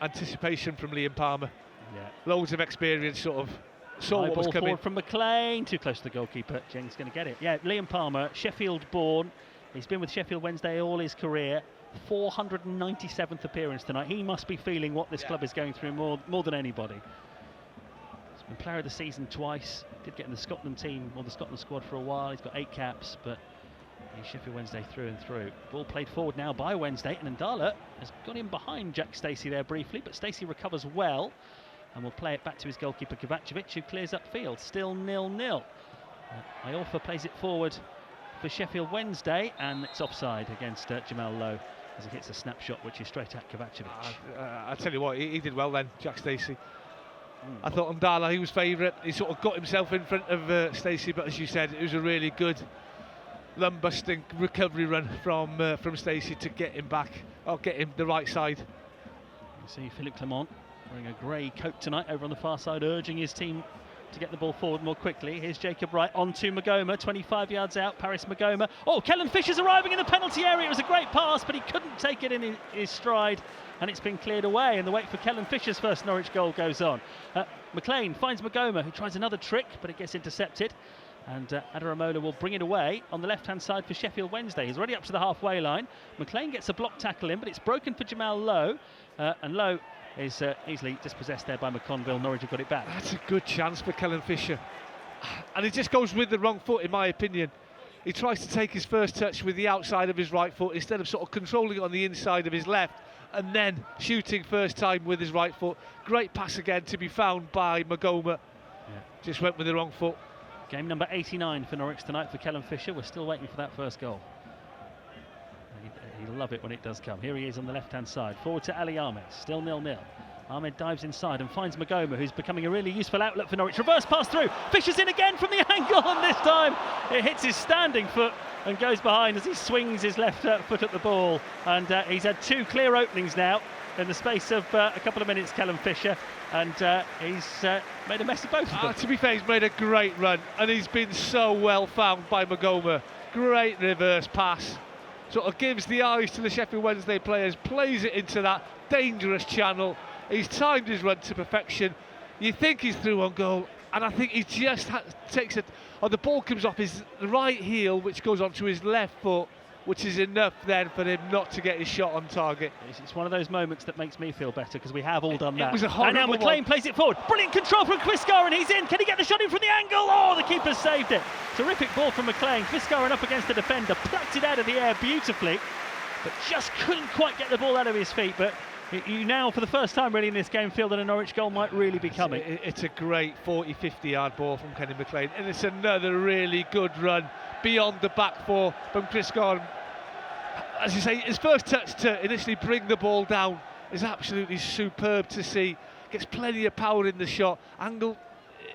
anticipation from Liam Palmer. Yeah. Loads of experience, sort of saw what was coming. Forward from McLean, too close to the goalkeeper. Jeng's going to get it. Yeah, Liam Palmer, Sheffield born. He's been with Sheffield Wednesday all his career. 497th appearance tonight. He must be feeling what this club is going through more than anybody. He's been player of the season twice. Did get in the Scotland team or the Scotland squad for a while. He's got 8 caps, but he's Sheffield Wednesday through and through. Ball played forward now by Wednesday, and Ndala has got in behind Jack Stacey there briefly, but Stacey recovers well and will play it back to his goalkeeper Kovacevic, who clears upfield. Still 0-0. Iorfa plays it forward for Sheffield Wednesday, and it's offside against Jamal Lowe as he hits a snapshot which is straight at Kovacevic. I tell you what, he did well then, Jack Stacey. I thought Ndala, he was favourite. He sort of got himself in front of Stacey, but as you said, it was a really good lung-busting recovery run from Stacey to get him back, or get him the right side. You see Philippe Clement wearing a grey coat tonight over on the far side, urging his team to get the ball forward more quickly. Here's Jacob Wright onto Magoma, 25 yards out, Paris Magoma. Oh, Kellen Fisher's arriving in the penalty area. It was a great pass, but he couldn't take it in his stride, and it's been cleared away, and the wait for Kellen Fisher's first Norwich goal goes on. McLean finds Magoma, who tries another trick, but it gets intercepted. And Adaramola will bring it away on the left-hand side for Sheffield Wednesday. He's already up to the halfway line. McLean gets a block tackle in, but it's broken for Jamal Lowe. And Lowe is easily dispossessed there by McConville. Norwich have got it back. That's a good chance for Kellen Fisher. And he just goes with the wrong foot, in my opinion. He tries to take his first touch with the outside of his right foot instead of sort of controlling it on the inside of his left and then shooting first time with his right foot. Great pass again to be found by Magoma. Yeah. Just went with the wrong foot. Game number 89 for Norwich tonight for Kellen Fisher. We're still waiting for that first goal. He'll love it when it does come. Here he is on the left-hand side. Forward to Ali Ahmed. Still 0-0. Ahmed dives inside and finds Magoma, who's becoming a really useful outlet for Norwich. Reverse pass through. Fisher's in again from the angle, and this time it hits his standing foot and goes behind as he swings his left foot at the ball. And he's had 2 clear openings now in the space of a couple of minutes, Kellen Fisher, and he's made a mess of both of them. To be fair, he's made a great run, and he's been so well found by Magoma. Great reverse pass, sort of gives the eyes to the Sheffield Wednesday players, plays it into that dangerous channel. He's timed his run to perfection. You think he's through on goal, and I think he just takes it, or the ball comes off his right heel, which goes onto his left foot, which is enough then for him not to get his shot on target. It's one of those moments that makes me feel better, because we have all done that. It was a horrible and now McLean plays it forward. Brilliant control from Quisgaran. He's in. Can he get the shot in from the angle? Oh, the keeper saved it. Terrific ball from McLean. Quisgaran up against the defender, plucked it out of the air beautifully, but just couldn't quite get the ball out of his feet. But you now, for the first time really in this game, feel that a Norwich goal might really be coming. It's a great 40-50 yard ball from Kenny McLean, and it's another really good run beyond the back four from Quisgaran. As you say, his first touch to initially bring the ball down is absolutely superb to see. Gets plenty of power in the shot. Angle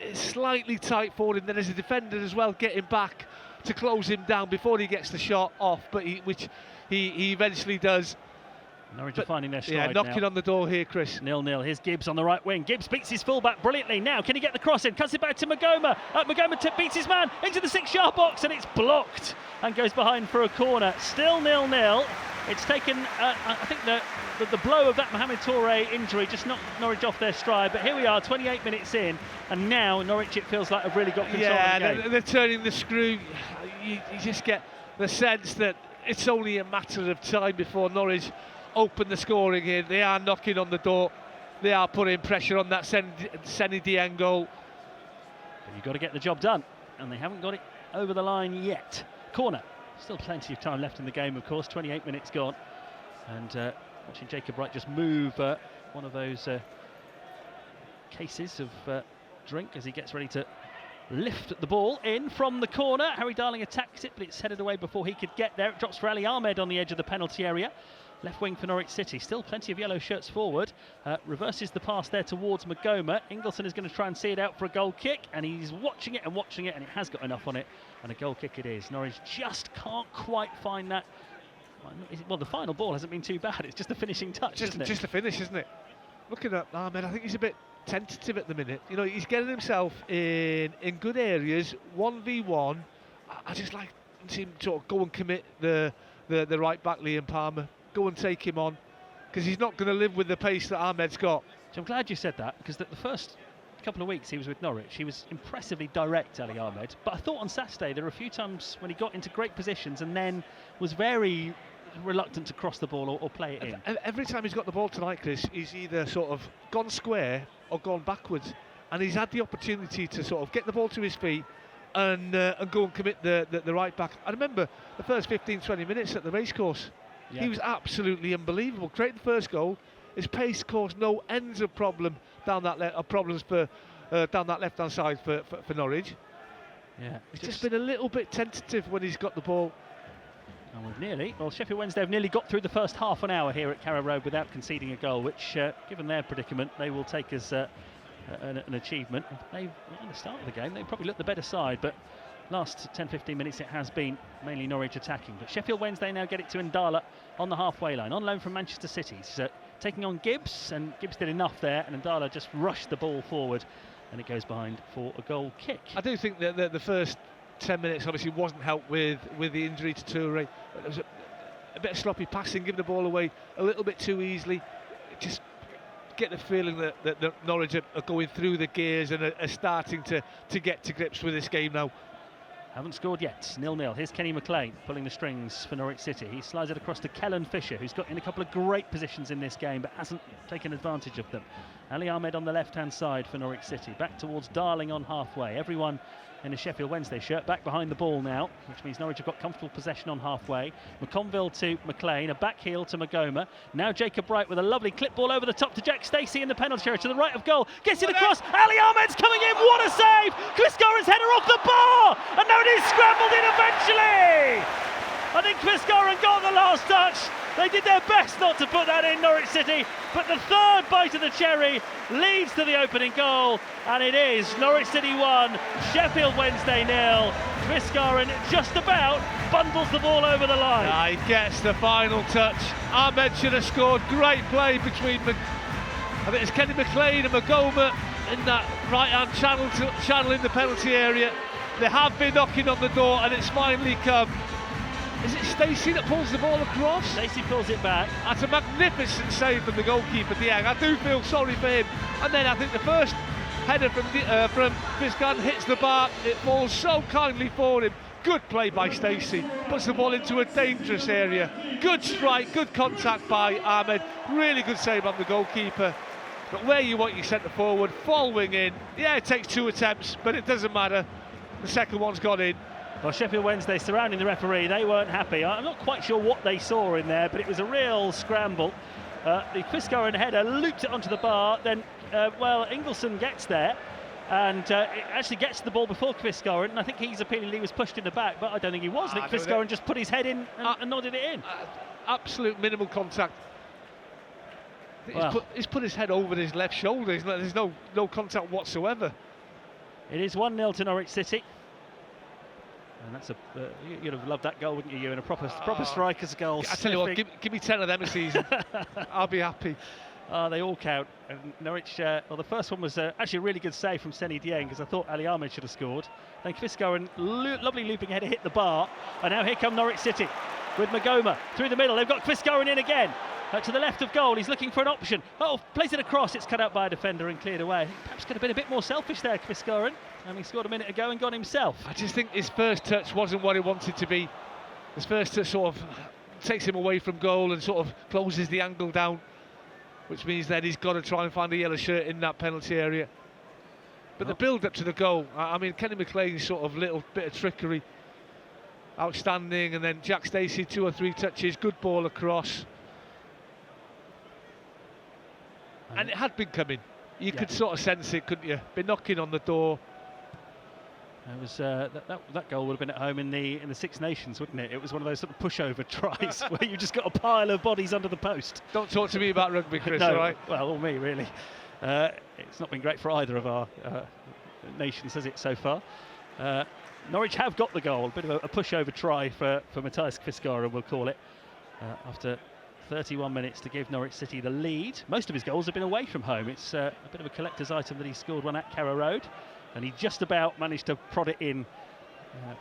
is slightly tight forward, and then as a defender as well, getting back to close him down before he gets the shot off, but which he eventually does. Norwich are finding their stride knocking now. on the door here, Chris. 0-0. Here's Gibbs on the right wing. Gibbs beats his fullback brilliantly. Now, can he get the cross in? Cuts it back to Magoma. Magoma beats his man into the 6-yard box, and it's blocked and goes behind for a corner. Still 0-0. It's taken, I think, the blow of that Mohamed Touré injury just knocked Norwich off their stride. But here we are, 28 minutes in, and now Norwich, it feels like, have really got control of the game. They're turning the screw. You just get the sense that it's only a matter of time before Norwich open the scoring here. They are knocking on the door. They are putting pressure on that Seny Dieng goal. But you've got to get the job done, and they haven't got it over the line yet. Corner. Still plenty of time left in the game, of course. 28 minutes gone. And watching Jacob Wright just move one of those cases of drink as he gets ready to lift the ball in from the corner. Harry Darling attacks it, but it's headed away before he could get there. It drops for Ali Ahmed on the edge of the penalty area. Left wing for Norwich City. Still plenty of yellow shirts forward. Reverses the pass there towards Magoma. Ingleson is going to try and see it out for a goal kick, and he's watching it, and it has got enough on it, and a goal kick it is. Norwich just can't quite find that. Well, the final ball hasn't been too bad. It's just the finishing touch, isn't it? Just the finish, isn't it? Looking at Ahmed, I think he's a bit tentative at the minute. You know, he's getting himself in good areas, 1v1. I just like to see him sort of go and commit the right back, Liam Palmer. Go and take him on, because he's not going to live with the pace that Ahmed's got. So I'm glad you said that, because the first couple of weeks he was with Norwich, he was impressively direct, Ali Ahmed. But I thought on Saturday there were a few times when he got into great positions and then was very reluctant to cross the ball or play it in. Every time he's got the ball tonight, Chris, he's either sort of gone square or gone backwards, and he's had the opportunity to sort of get the ball to his feet and go and commit the right back. I remember the first 15-20 minutes at the racecourse. Yeah. He was absolutely unbelievable. Created the first goal. His pace caused no ends of problems down that left-hand side for Norwich. Yeah, it's just been a little bit tentative when he's got the ball. Well, Sheffield Wednesday have nearly got through the first half an hour here at Carrow Road without conceding a goal, which, given their predicament, they will take as an achievement. At the start of the game, they probably looked the better side, but last 10-15 minutes it has been mainly Norwich attacking. But Sheffield Wednesday now get it to Ndala on the halfway line, on loan from Manchester City. So taking on Gibbs, and Gibbs did enough there, and Ndala just rushed the ball forward, and it goes behind for a goal kick. I do think that the first 10 minutes obviously wasn't helped with the injury to Touré. There was a bit of sloppy passing, giving the ball away a little bit too easily. Just get the feeling that Norwich are going through the gears and are starting to get to grips with this game now. Haven't scored yet, 0-0. Here's Kenny McLean pulling the strings for Norwich City. He slides it across to Kellen Fisher, who's got in a couple of great positions in this game but hasn't taken advantage of them. Ali Ahmed on the left-hand side for Norwich City. Back towards Darling on halfway. Everyone in a Sheffield Wednesday shirt back behind the ball now, which means Norwich have got comfortable possession on halfway. McConville to McLean, a back heel to Magoma. Now Jacob Wright with a lovely clip ball over the top to Jack Stacey in the penalty area to the right of goal. Gets it across. Ali Ahmed's coming in. What a save! Chris Goran's header off the bar, and now it is scrambled in eventually. I think Chris Goran got the last touch. They did their best not to put that in, Norwich City, but the third bite of the cherry leads to the opening goal, and it is Norwich City 1, Sheffield Wednesday 0. Chris Goran just about bundles the ball over the line. He gets the final touch. Ahmed should have scored. Great play between I think it's Kenny McLean and Magoma in that right-hand channel in the penalty area. They have been knocking on the door, and it's finally come. Is it Stacey that pulls the ball across? Stacey pulls it back. That's a magnificent save from the goalkeeper, Dieng. I do feel sorry for him. And then I think the first header from Fisgan hits the bar. It falls so kindly for him. Good play by Stacey. Puts the ball into a dangerous area. Good strike, good contact by Ahmed. Really good save on the goalkeeper. But where you want your centre forward, following in. Yeah, it takes 2 attempts, but it doesn't matter. The second one's got in. Well, Sheffield Wednesday surrounding the referee, they weren't happy. I'm not quite sure what they saw in there, but it was a real scramble. The Chris Goran header looped it onto the bar, then, Ingleson gets there, and it actually gets the ball before Chris Goran, and I think he's appealing he was pushed in the back, but I don't think he was. I think Chris Goran just put his head in and nodded it in. Absolute minimal contact. He's put his head over his left shoulder. There's no contact whatsoever. It is 1-0 to Norwich City. And that's you'd have loved that goal, wouldn't you? In a proper striker's goal. I tell you what, give me 10 of them a season. I'll be happy. They all count. And Norwich, well, the first one was actually a really good save from Seny Dieng, because I thought Ali Ahmed should have scored. Then Quiscoren, lovely looping header, hit the bar. And now here come Norwich City with Magoma through the middle. They've got Quiscoren in again. To the left of goal, he's looking for an option. Oh, plays it across, it's cut out by a defender and cleared away. Perhaps could have been a bit more selfish there, Quiscoren. He scored a minute ago and gone himself. I just think his first touch wasn't what he wanted to be. His first touch sort of takes him away from goal and sort of closes the angle down, which means that he's got to try and find a yellow shirt in that penalty area. But the build-up to the goal, I mean, Kenny McLean's sort of little bit of trickery, outstanding, and then Jack Stacey, 2 or 3 touches, good ball across. And it had been coming. You could sort of sense it, couldn't you? Been knocking on the door. It was that goal would have been at home in the Six Nations, wouldn't it? It was one of those sort of pushover tries where you just got a pile of bodies under the post. Don't talk to me about rugby, Chris. No, all right? Well, or me really. It's not been great for either of our nations, has it, so far? Norwich have got the goal. A bit of a pushover try for Matthias Quiscoren, we'll call it, after 31 minutes to give Norwich City the lead. Most of his goals have been away from home. It's a bit of a collector's item that he scored one at Carrow Road, and he just about managed to prod it in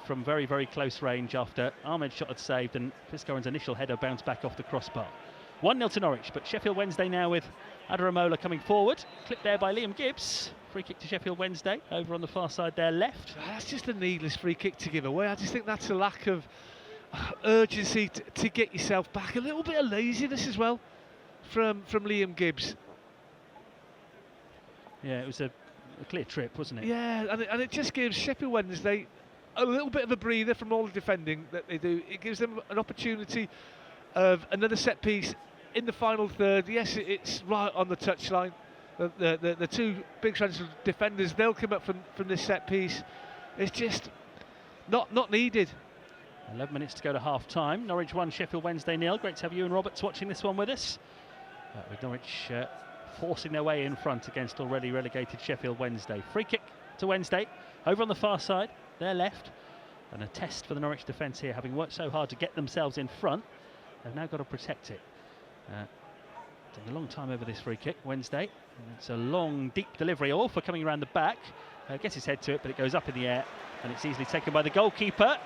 from very, very close range after Ahmed's shot had saved and Quiscoren's initial header bounced back off the crossbar. 1-0 to Norwich, but Sheffield Wednesday now with Adaramola coming forward. Clipped there by Liam Gibbs. Free kick to Sheffield Wednesday over on the far side there left. That's just a needless free kick to give away. I just think that's a lack of urgency to get yourself back. A little bit of laziness as well from Liam Gibbs. Yeah, it was a clear trip, wasn't it? Yeah, and it just gives Sheffield Wednesday a little bit of a breather from all the defending that they do. It gives them an opportunity of another set piece in the final third. Yes, it's right on the touchline. The 2 big central defenders, they'll come up from this set piece. It's just not needed. 11 minutes to go to half time. Norwich 1, Sheffield Wednesday 0. Great to have Ewan Roberts watching this one with us. With Norwich forcing their way in front against already relegated Sheffield Wednesday. Free kick to Wednesday over on the far side, their left. And a test for the Norwich defence here, having worked so hard to get themselves in front. They've now got to protect it. Taking a long time over this free kick, Wednesday. And it's a long, deep delivery, all for coming around the back. Gets his head to it, but it goes up in the air, and it's easily taken by the goalkeeper,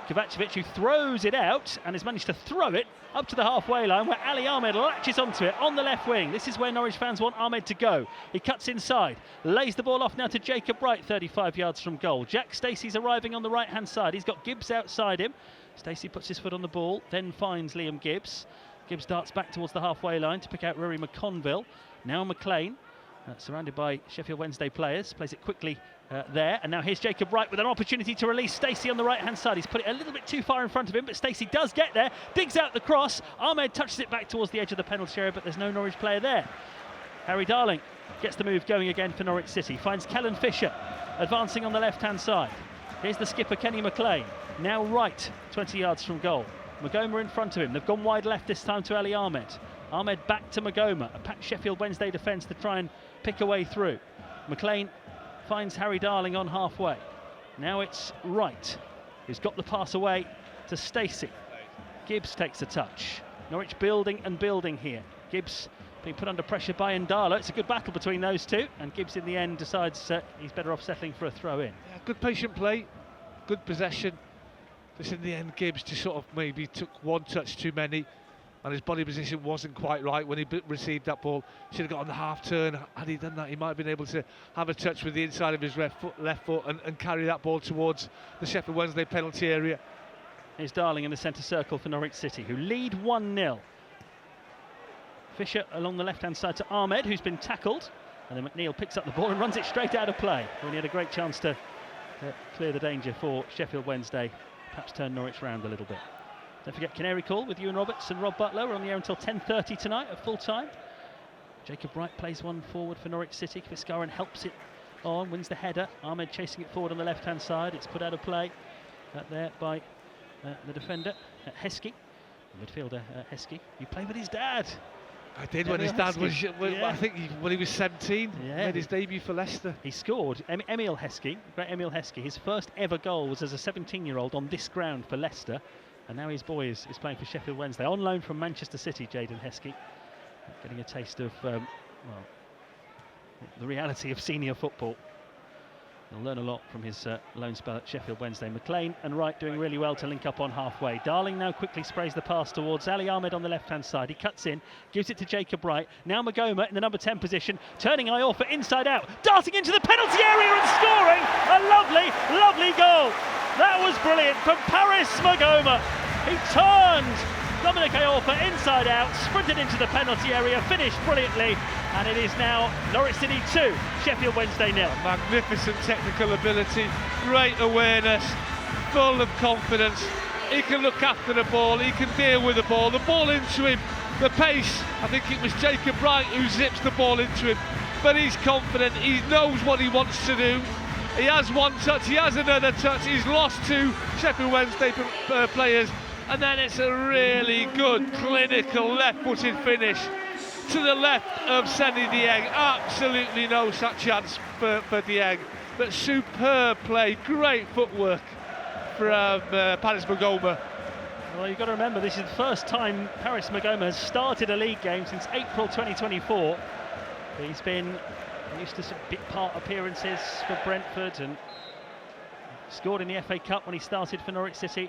Kovacevic, who throws it out and has managed to throw it up to the halfway line, where Ali Ahmed latches onto it on the left wing. This is where Norwich fans want Ahmed to go. He cuts inside, lays the ball off now to Jacob Wright, 35 yards from goal. Jack Stacey's arriving on the right-hand side. He's got Gibbs outside him. Stacey puts his foot on the ball, then finds Liam Gibbs. Gibbs darts back towards the halfway line to pick out Rory McConville. Now McLean, surrounded by Sheffield Wednesday players, plays it quickly there, and now here's Jacob Wright with an opportunity to release Stacey on the right-hand side. He's put it a little bit too far in front of him, but Stacey does get there, digs out the cross. Ahmed touches it back towards the edge of the penalty area, but there's no Norwich player there. Harry Darling gets the move going again for Norwich City, finds Kellen Fisher advancing on the left-hand side. Here's the skipper, Kenny McLean, now right, 20 yards from goal. Magoma in front of him. They've gone wide left this time to Ali Ahmed. Ahmed back to Magoma, a packed Sheffield Wednesday defence to try and pick a way through. McLean finds Harry Darling on halfway. Now it's Wright, who's got the pass away to Stacey. Gibbs takes a touch. Norwich building and building here. Gibbs being put under pressure by Ndala. It's a good battle between those two, and Gibbs in the end decides he's better off settling for a throw-in. Yeah, good patient play, good possession. Just in the end, Gibbs just sort of maybe took one touch too many, and his body position wasn't quite right when he received that ball. Should have got on the half turn. Had he done that, he might have been able to have a touch with the inside of his left foot and carry that ball towards the Sheffield Wednesday penalty area. Here's Darling in the centre circle for Norwich City, who lead 1-0. Fisher along the left-hand side to Ahmed, who's been tackled, and then McNeil picks up the ball and runs it straight out of play when he had a great chance to clear the danger for Sheffield Wednesday, perhaps turn Norwich round a little bit. Don't forget Canary Call with Ewan Roberts and Rob Butler. We're on the air until 10:30 tonight at full time. Jacob Wright plays one forward for Norwich City. Quiscoren helps it on, wins the header. Ahmed chasing it forward on the left-hand side. It's put out of play there by the defender, Heskey, the midfielder Heskey. You play with his dad. I did when his dad was, I think when he was 17, made his debut for Leicester. He scored. Emil Heskey, great Emil Heskey, his first ever goal was as a 17-year-old on this ground for Leicester, and now his boy is playing for Sheffield Wednesday, on loan from Manchester City, Jaden Heskey, getting a taste of, well, the reality of senior football. He'll learn a lot from his loan spell at Sheffield Wednesday. McLean and Wright doing really well to link up on halfway. Darling now quickly sprays the pass towards Ali Ahmed on the left-hand side. He cuts in, gives it to Jacob Wright. Now Magoma in the number 10 position, turning Iorfa inside out, darting into the penalty area and scoring a lovely, lovely goal. That was brilliant from Paris Magoma. He turned Dominic Iorfa inside out, sprinted into the penalty area, finished brilliantly, and it is now Norwich City 2, Sheffield Wednesday 0. Magnificent technical ability, great awareness, full of confidence. He can look after the ball, he can deal with the ball into him, the pace. I think it was Jacob Wright who zips the ball into him, but he's confident, he knows what he wants to do. He has one touch, he has another touch, he's lost two Sheffield Wednesday players, and then it's a really good clinical left-footed finish to the left of Seny Dieng. Absolutely no chance for Dieng, but superb play, great footwork from Paris Magoma. Well, you've got to remember, this is the first time Paris Magoma has started a league game since April 2024. He's been used to some big part appearances for Brentford and scored in the FA Cup when he started for Norwich City.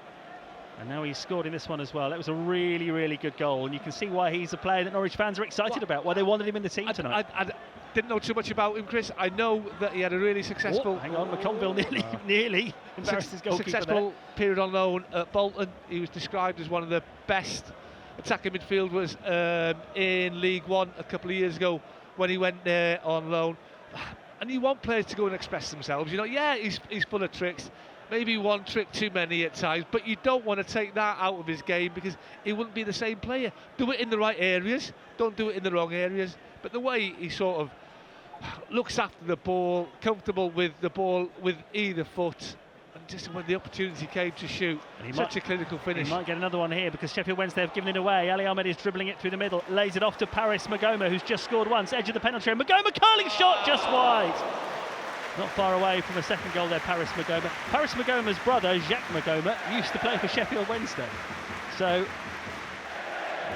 And now he's scored in this one as well. That was a really, really good goal, and you can see why he's a player that Norwich fans are excited about, why they wanted him in the team tonight. I didn't know too much about him, Chris. I know that he had a really successful... hang on, McConville nearly embarrassed his goalkeeper successful there. Period on loan at Bolton. He was described as one of the best attacking midfielders in League One a couple of years ago when he went there on loan. And you want players to go and express themselves. You know, yeah, he's full of tricks. Maybe one trick too many at times, but you don't want to take that out of his game because he wouldn't be the same player. Do it in the right areas, don't do it in the wrong areas. But the way he sort of looks after the ball, comfortable with the ball with either foot, and just when the opportunity came to shoot, such a clinical finish. He might get another one here because Sheffield Wednesday have given it away. Ali Ahmed is dribbling it through the middle, lays it off to Paris Magoma, who's just scored once, edge of the penalty area. Magoma curling shot just wide. Not far away from a second goal there, Paris Magoma. Paris Magoma's brother, Jacques Magoma, used to play for Sheffield Wednesday. So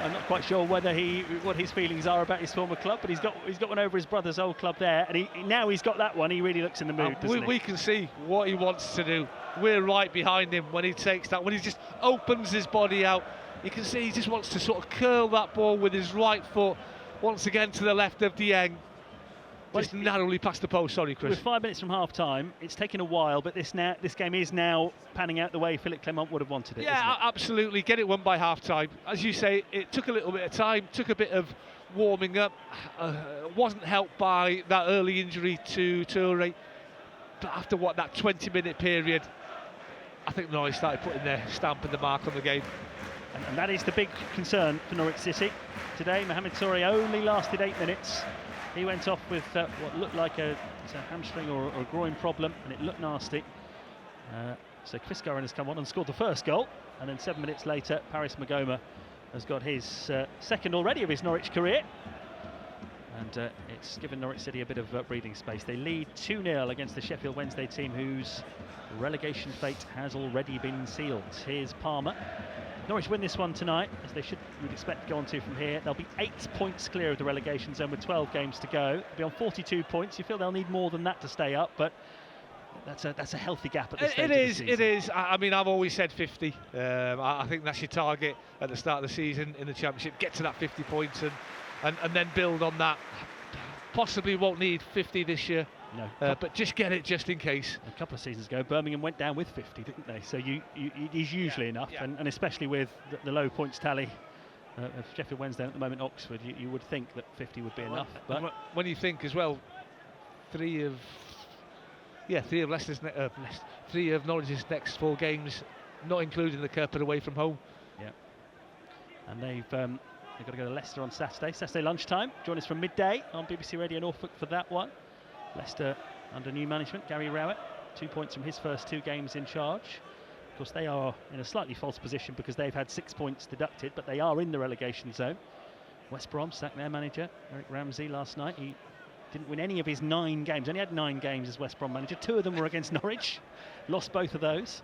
I'm not quite sure what his feelings are about his former club, but he's got one over his brother's old club there, and now he's got that one. He really looks in the mood, doesn't he? We can see what he wants to do. We're right behind him when he takes that, when he just opens his body out. You can see he just wants to sort of curl that ball with his right foot, once again to the left of Dieng. Just narrowly past the post, sorry Chris. With 5 minutes from half time, it's taken a while, but this game is now panning out the way Philippe Clement would have wanted it. Yeah, absolutely. Get it won by half time. As you say, it took a little bit of time, took a bit of warming up. Wasn't helped by that early injury to Toure. But after that 20-minute period, I think Norwich started putting their stamp and the mark on the game. And that is the big concern for Norwich City. Today, Mohamed Toure only lasted 8 minutes. He went off with what looked like a hamstring or a groin problem, and it looked nasty. So Chris Curran has come on and scored the first goal, and then 7 minutes later, Paris Magoma has got his second already of his Norwich career. And it's given Norwich City a bit of breathing space. They lead 2-0 against the Sheffield Wednesday team, whose relegation fate has already been sealed. Here's Palmer. Norwich win this one tonight, as they would expect to go on to from here. They'll be 8 points clear of the relegation zone with 12 games to go. They'll be on 42 points. You feel they'll need more than that to stay up, but that's a healthy gap at this stage of the season. It is. I mean, I've always said 50. I think that's your target at the start of the season in the Championship. Get to that 50 points and then build on that. Possibly won't need 50 this year. No, but just get it just in case. A couple of seasons ago, Birmingham went down with 50, didn't they? So it is usually enough, yeah. And especially with the low points tally of Sheffield Wednesday at the moment, Oxford, you would think that 50 would be enough. But when you think as well, three of Norwich's next 4 games, not including the Cup, are away from home. Yeah, and they've got to go to Leicester on Saturday lunchtime. Join us from midday on BBC Radio Norfolk for that one. Leicester under new management, Gary Rowett, 2 points from his first 2 games in charge. Of course, they are in a slightly false position because they've had 6 points deducted, but they are in the relegation zone. West Brom sacked their manager, Eric Ramsey, last night. He didn't win any of his 9 games, only had 9 games as West Brom manager. 2 of them were against Norwich, lost both of those.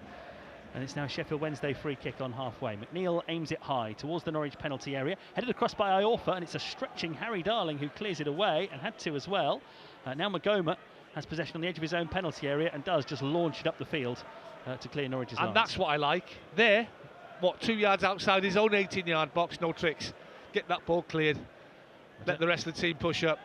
And it's now Sheffield Wednesday free kick on halfway. McNeil aims it high towards the Norwich penalty area, headed across by Iorfa, and it's a stretching Harry Darling who clears it away, and had to as well. Now Magoma has possession on the edge of his own penalty area and does just launch it up the field to clear Norwich's lines. And that's what I like. There, 2 yards outside his own 18-yard box, no tricks. Get that ball cleared, let the rest of the team push up.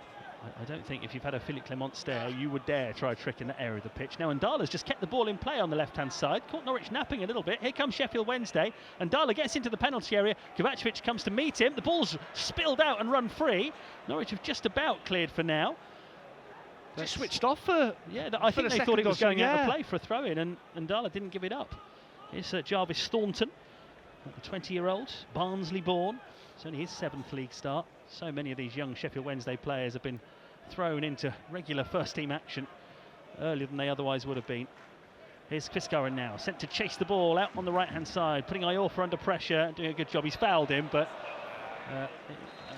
I don't think if you've had a Philippe Clement stare, you would dare try a trick in that area of the pitch. Now, Ndala's just kept the ball in play on the left-hand side, caught Norwich napping a little bit. Here comes Sheffield Wednesday. Ndala gets into the penalty area. Kovacevic comes to meet him. The ball's spilled out and run free. Norwich have just about cleared for now. Just switched off for I think they thought it was going out of yeah. play for a throw-in, and Ndala didn't give it up. Here's Jarvis Thornton, the 20-year-old, Barnsley born. It's only his 7th league start. So many of these young Sheffield Wednesday players have been thrown into regular first-team action earlier than they otherwise would have been. Here's Quisgarin now, sent to chase the ball out on the right-hand side, putting Iorfa under pressure, doing a good job. He's fouled him, but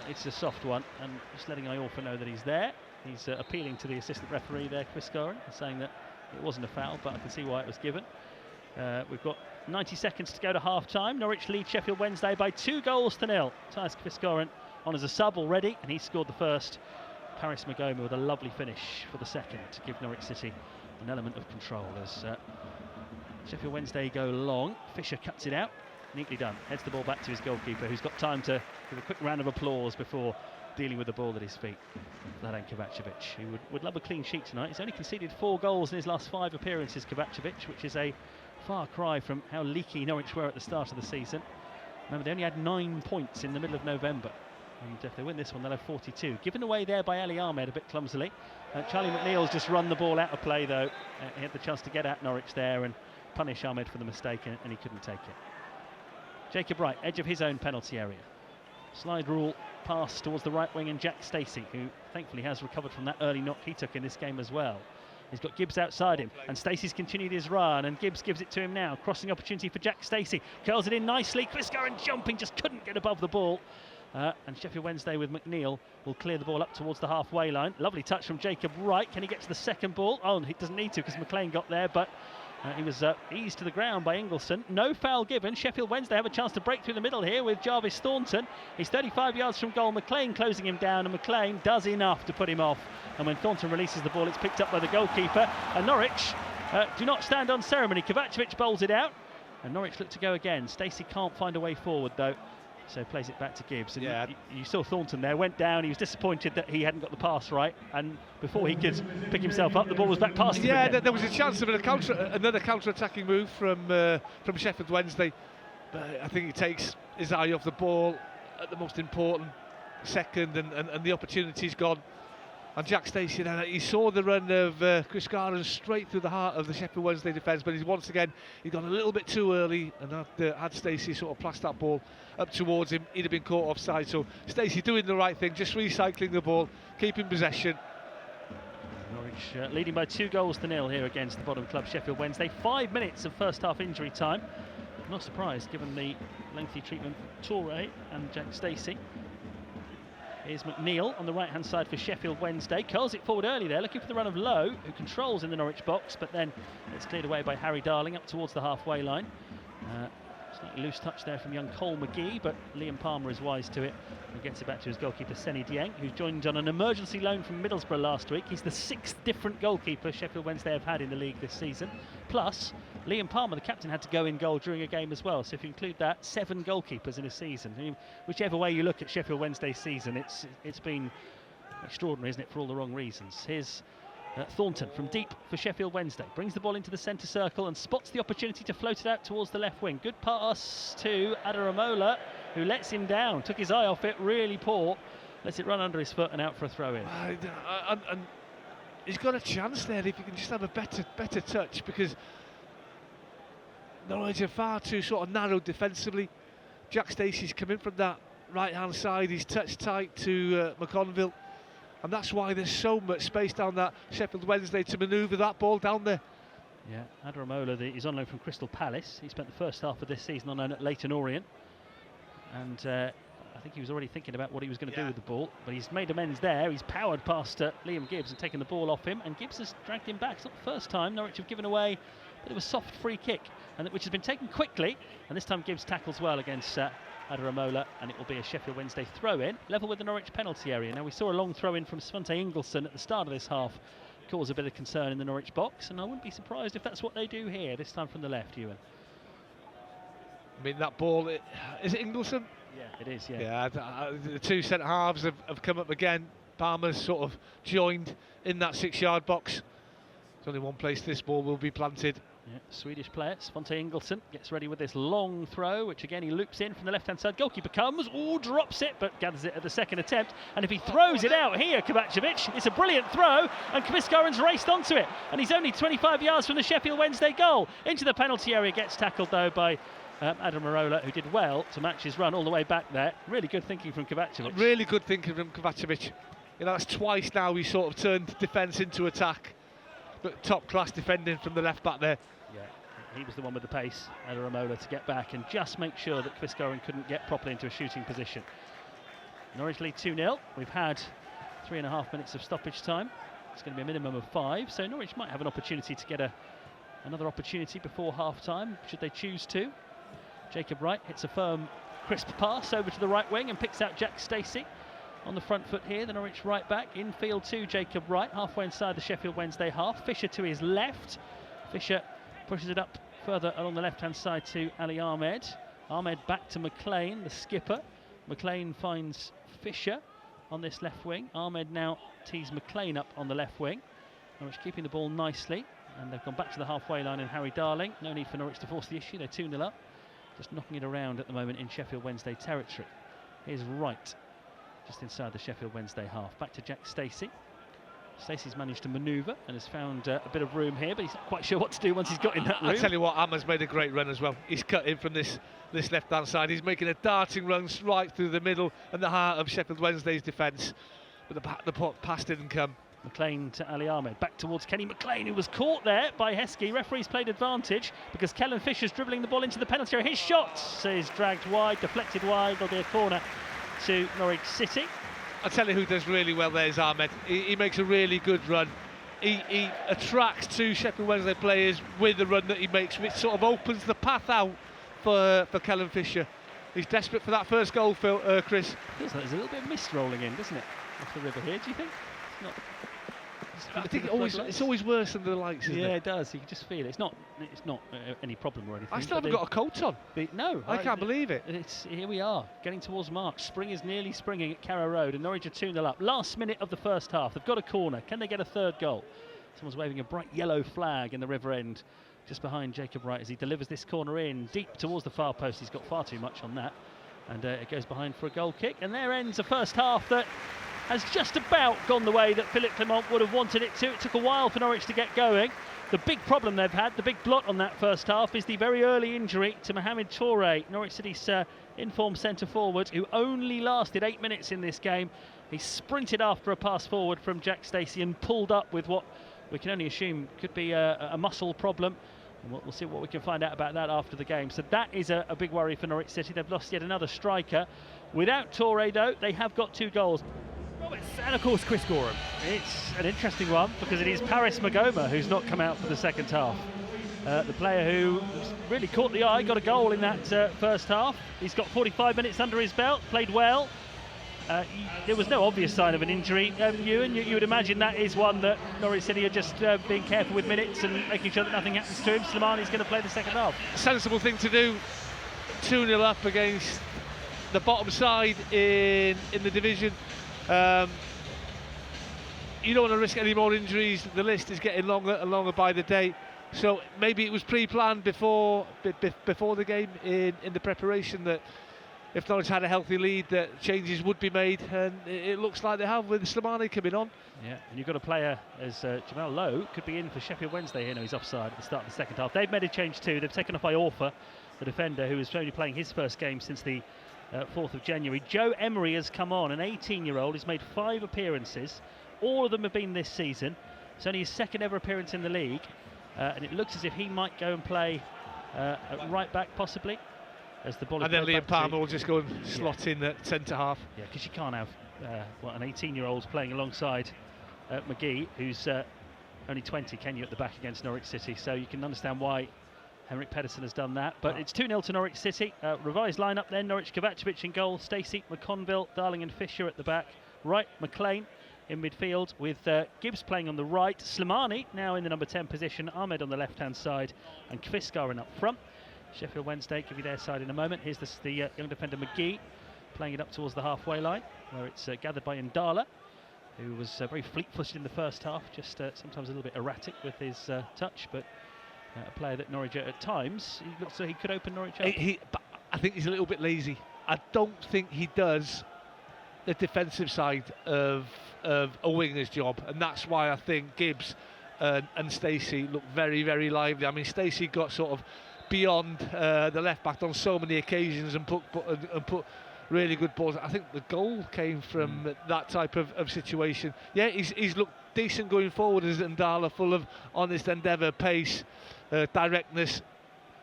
it's a soft one, and just letting Iorfa know that he's there. He's appealing to the assistant referee there, Quisgarin, saying that it wasn't a foul, but I can see why it was given. We've got 90 seconds to go to half-time. Norwich lead Sheffield Wednesday by 2-0. Tyus Quisgarin on as a sub already, and he scored the first. Paris Magoma with a lovely finish for the second to give Norwich City an element of control as Sheffield Wednesday go long. Fisher cuts it out, neatly done. Heads the ball back to his goalkeeper, who's got time to give a quick round of applause before dealing with the ball at his feet. Vladan Kovacevic, who would love a clean sheet tonight. He's only conceded 4 goals in his last 5 appearances, Kovacevic, which is a far cry from how leaky Norwich were at the start of the season. Remember, they only had 9 points in the middle of November. And if they win this one, they'll have 42. Given away there by Ali Ahmed a bit clumsily. Charlie McNeil's just run the ball out of play, though. He had the chance to get at Norwich there and punish Ahmed for the mistake, and he couldn't take it. Jacob Wright, edge of his own penalty area. Slide rule pass towards the right wing, and Jack Stacey, who thankfully has recovered from that early knock he took in this game as well. He's got Gibbs outside him, and Stacey's continued his run, and Gibbs gives it to him now. Crossing opportunity for Jack Stacey. Curls it in nicely. Quisgarin jumping, just couldn't get above the ball. And Sheffield Wednesday with McNeil will clear the ball up towards the halfway line. Lovely touch from Jacob Wright. Can he get to the second ball? Oh, he doesn't need to because McLean got there, but he was eased to the ground by Ingleson. No foul given. Sheffield Wednesday have a chance to break through the middle here with Jarvis Thornton. He's 35 yards from goal. McLean closing him down, and McLean does enough to put him off. And when Thornton releases the ball, it's picked up by the goalkeeper. And Norwich do not stand on ceremony. Kovacevic bowls it out, and Norwich look to go again. Stacey can't find a way forward, though. So plays it back to Gibbs, and you saw Thornton there, went down. He was disappointed that he hadn't got the pass right, and before he could pick himself up, the ball was back past him again. There was a chance of another counter-attacking move from Sheffield Wednesday, but I think he takes his eye off the ball at the most important second, and the opportunity's gone. And Jack Stacey, he saw the run of Quisgarin straight through the heart of the Sheffield Wednesday defence, but once again he'd gone a little bit too early, and had Stacey sort of plaster that ball up towards him, he'd have been caught offside. So Stacey doing the right thing, just recycling the ball, keeping possession. Norwich leading by 2-0 here against the bottom club Sheffield Wednesday. 5 minutes of first half injury time. Not surprised given the lengthy treatment for Toure and Jack Stacey. Here's McNeil on the right-hand side for Sheffield Wednesday. Curls it forward early there, looking for the run of Lowe, who controls in the Norwich box, but then it's cleared away by Harry Darling up towards the halfway line. Slightly loose touch there from young Cole McGee, but Liam Palmer is wise to it and gets it back to his goalkeeper, Seny Dieng, who's joined on an emergency loan from Middlesbrough last week. He's the 6th different goalkeeper Sheffield Wednesday have had in the league this season. Plus, Liam Palmer, the captain, had to go in goal during a game as well. So if you include that, 7 goalkeepers in a season. I mean, whichever way you look at Sheffield Wednesday's season, it's been extraordinary, isn't it, for all the wrong reasons. Here's Thornton from deep for Sheffield Wednesday. Brings the ball into the centre circle and spots the opportunity to float it out towards the left wing. Good pass to Adaramola, who lets him down. Took his eye off it, really poor. Lets it run under his foot and out for a throw-in. And he's got a chance there if he can just have a better touch, because Norwich are far too sort of narrow defensively. Jack Stacey's come in from that right-hand side. He's touched tight to McConville. And that's why there's so much space down that Sheffield Wednesday to manoeuvre that ball down there. Yeah, Adaramola is on loan from Crystal Palace. He spent the first half of this season on loan at Leyton Orient. And I think he was already thinking about what he was going to do with the ball, but he's made amends there. He's powered past Liam Gibbs and taken the ball off him, and Gibbs has dragged him back. It's not the first time Norwich have given away a bit of a soft free kick, and which has been taken quickly, and this time Gibbs tackles well against Adaramola, and it will be a Sheffield Wednesday throw-in, level with the Norwich penalty area. Now, we saw a long throw-in from Svante Ingelsson at the start of this half cause a bit of concern in the Norwich box, and I wouldn't be surprised if that's what they do here, this time from the left, Ewan. I mean, that ball, is it Ingelsson? Yeah, it is, yeah. Yeah, the two centre-halves have come up again. Palmer's sort of joined in that 6-yard box. There's only one place this ball will be planted. Yeah, Swedish player, Svante Ingelsson, gets ready with this long throw, which again he loops in from the left-hand side. Goalkeeper comes, drops it, but gathers it at the second attempt. And if he throws it out here, Kovacevic, it's a brilliant throw, and Kviskoren's raced onto it. And he's only 25 yards from the Sheffield Wednesday goal. Into the penalty area, gets tackled though by Adaramola, who did well to match his run all the way back there. Really good thinking from Kovacevic. Really good thinking from Kovacevic. You know, that's twice now he sort of turned defence into attack. But top-class defending from the left back there. Yeah, he was the one with the pace, Adaramola, to get back and just make sure that Kviskoren couldn't get properly into a shooting position. Norwich lead 2-0. We've had 3.5 minutes of stoppage time. It's going to be a minimum of 5, so Norwich might have an opportunity to get another opportunity before half-time, should they choose to. Jacob Wright hits a firm, crisp pass over to the right wing and picks out Jack Stacey. On the front foot here, the Norwich right back, infield to Jacob Wright, halfway inside the Sheffield Wednesday half. Fisher to his left. Fisher pushes it up further along the left-hand side to Ali Ahmed. Ahmed back to McLean, the skipper. McLean finds Fisher on this left wing. Ahmed now tees McLean up on the left wing. Norwich keeping the ball nicely, and they've gone back to the halfway line, and Harry Darling. No need for Norwich to force the issue, they're 2-0 up. Just knocking it around at the moment in Sheffield Wednesday territory. Here's Wright, just inside the Sheffield Wednesday half. Back to Jack Stacey. Stacey's managed to manoeuvre and has found a bit of room here, but he's not quite sure what to do once he's got in that room. I tell you what, Amma's made a great run as well. He's cut in from this left-hand side. He's making a darting run right through the middle and the heart of Sheffield Wednesday's defence. But the pass didn't come. McLean to Ali Ahmed, back towards Kenny McLean, who was caught there by Heskey. Referee's played advantage because Kellen Fisher's dribbling the ball into the penalty area. His shot is dragged wide, deflected wide. There'll be a corner to Norwich City. I tell you who does really well there is Ahmed. He makes a really good run. He attracts two Sheffield Wednesday players with the run that he makes, which sort of opens the path out for Kellen Fisher. He's desperate for that first goal, Chris. Feels like there's a little bit of mist rolling in, doesn't it, off the river here? Do you think? It's not. I think it's always worse than the lights, isn't it? Yeah, it does. You can just feel it. It's not any problem or anything. I still haven't got a coat on. No. I can't believe it. Here we are, getting towards March. Spring is nearly springing at Carrow Road, and Norwich are 2-0 up. Last minute of the first half. They've got a corner. Can they get a third goal? Someone's waving a bright yellow flag in the river end, just behind Jacob Wright as he delivers this corner in, deep towards the far post. He's got far too much on that. And it goes behind for a goal kick. And there ends a first half that has just about gone the way that Philippe Clement would have wanted it to. It took a while for Norwich to get going. The big problem they've had, the big blot on that first half, is the very early injury to Mohamed Touré, Norwich City's in-form centre-forward, who only lasted 8 minutes in this game. He sprinted after a pass forward from Jack Stacey and pulled up with what we can only assume could be a muscle problem. And we'll see what we can find out about that after the game. So that is a big worry for Norwich City. They've lost yet another striker. Without Touré, though, they have got 2 goals. And of course Kviskoren. It's an interesting one because it is Paris Magoma who's not come out for the second half. The player who really caught the eye, got a goal in that first half. He's got 45 minutes under his belt, played well. There was no obvious sign of an injury. You would imagine that is one that Norwich City are just being careful with minutes and making sure that nothing happens to him. Slimani's going to play the second half. Sensible thing to do. 2-0 up against the bottom side in the division. You don't want to risk any more injuries. The list is getting longer and longer by the day. So maybe it was pre-planned before the game in the preparation that if Norwich had a healthy lead that changes would be made, and it looks like they have with Slimani coming on. Yeah, and you've got a player as Jamal Lowe could be in for Sheffield Wednesday here. No, he's offside at the start of the second half. They've made a change too. They've taken off Iorfa, the defender, who is only playing his first game since the 4th of January. Joe Emery has come on, an 18-year-old. He's made 5 appearances. All of them have been this season. It's only his second ever appearance in the league. And it looks as if he might go and play at right back, possibly. as the ball. And then Liam Palmer will just go and slot in at centre half. Yeah, because you can't have an 18-year-old playing alongside McGee, who's only 20, can you, at the back against Norwich City? So you can understand why Henrik Pedersen has done that. But it's 2-0 to Norwich City. Revised lineup then: Norwich, Kovacevic in goal, Stacey, McConville, Darling and Fisher at the back. Right, McLean in midfield with Gibbs playing on the right. Slimani now in the number 10 position. Ahmed on the left-hand side, and Kviskaren up front. Sheffield Wednesday, give you their side in a moment. Here's the young defender McGee playing it up towards the halfway line, where it's gathered by Ndala, who was very fleet-footed in the first half, just sometimes a little bit erratic with his touch, but a player that Norwich at times, he looks like he could open Norwich up. But I think he's a little bit lazy. I don't think he does the defensive side of a winger's job, and that's why I think Gibbs and Stacey look very, very lively. I mean, Stacey got sort of beyond the left back on so many occasions and put really good balls. I think the goal came from that type of situation. Yeah, he's looked decent going forward as Ndala, full of honest endeavour, pace, directness,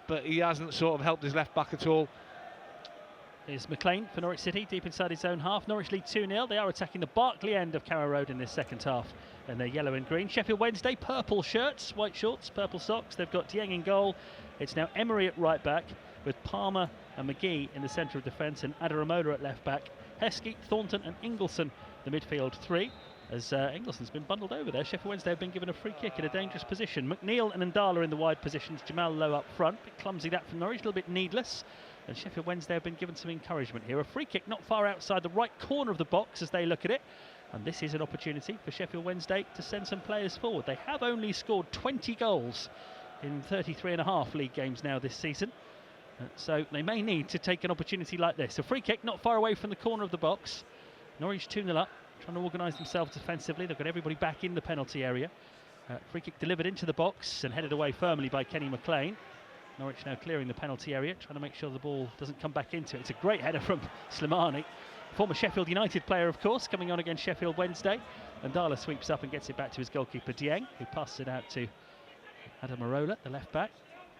but he hasn't sort of helped his left back at all. Is McLean for Norwich City, deep inside his own half. Norwich lead 2-0. They are attacking the Barclay end of Carrow Road in this second half, and they're yellow and green. Sheffield Wednesday, purple shirts, white shorts, purple socks. They've got Dieng in goal. It's now Emery at right back, with Palmer and McGee in the centre of defence, and Adaramola at left back. Heskey, Thornton and Ingleson the midfield three. As Ingleson's been bundled over there, Sheffield Wednesday have been given a free kick in a dangerous position. McNeil and Ndala in the wide positions, Jamal Lowe up front. Bit clumsy that from Norwich, a little bit needless. And Sheffield Wednesday have been given some encouragement here. A free kick not far outside the right corner of the box as they look at it. And this is an opportunity for Sheffield Wednesday to send some players forward. They have only scored 20 goals in 33.5 league games now this season. So they may need to take an opportunity like this. A free kick not far away from the corner of the box. Norwich 2-0 up, trying to organise themselves defensively. They've got everybody back in the penalty area. Free kick delivered into the box and headed away firmly by Kenny McLean. Norwich now clearing the penalty area, trying to make sure the ball doesn't come back into it. It's a great header from Slimani, former Sheffield United player, of course, coming on against Sheffield Wednesday. And Ndala sweeps up and gets it back to his goalkeeper Dieng, who passes it out to Adamarola, the left back.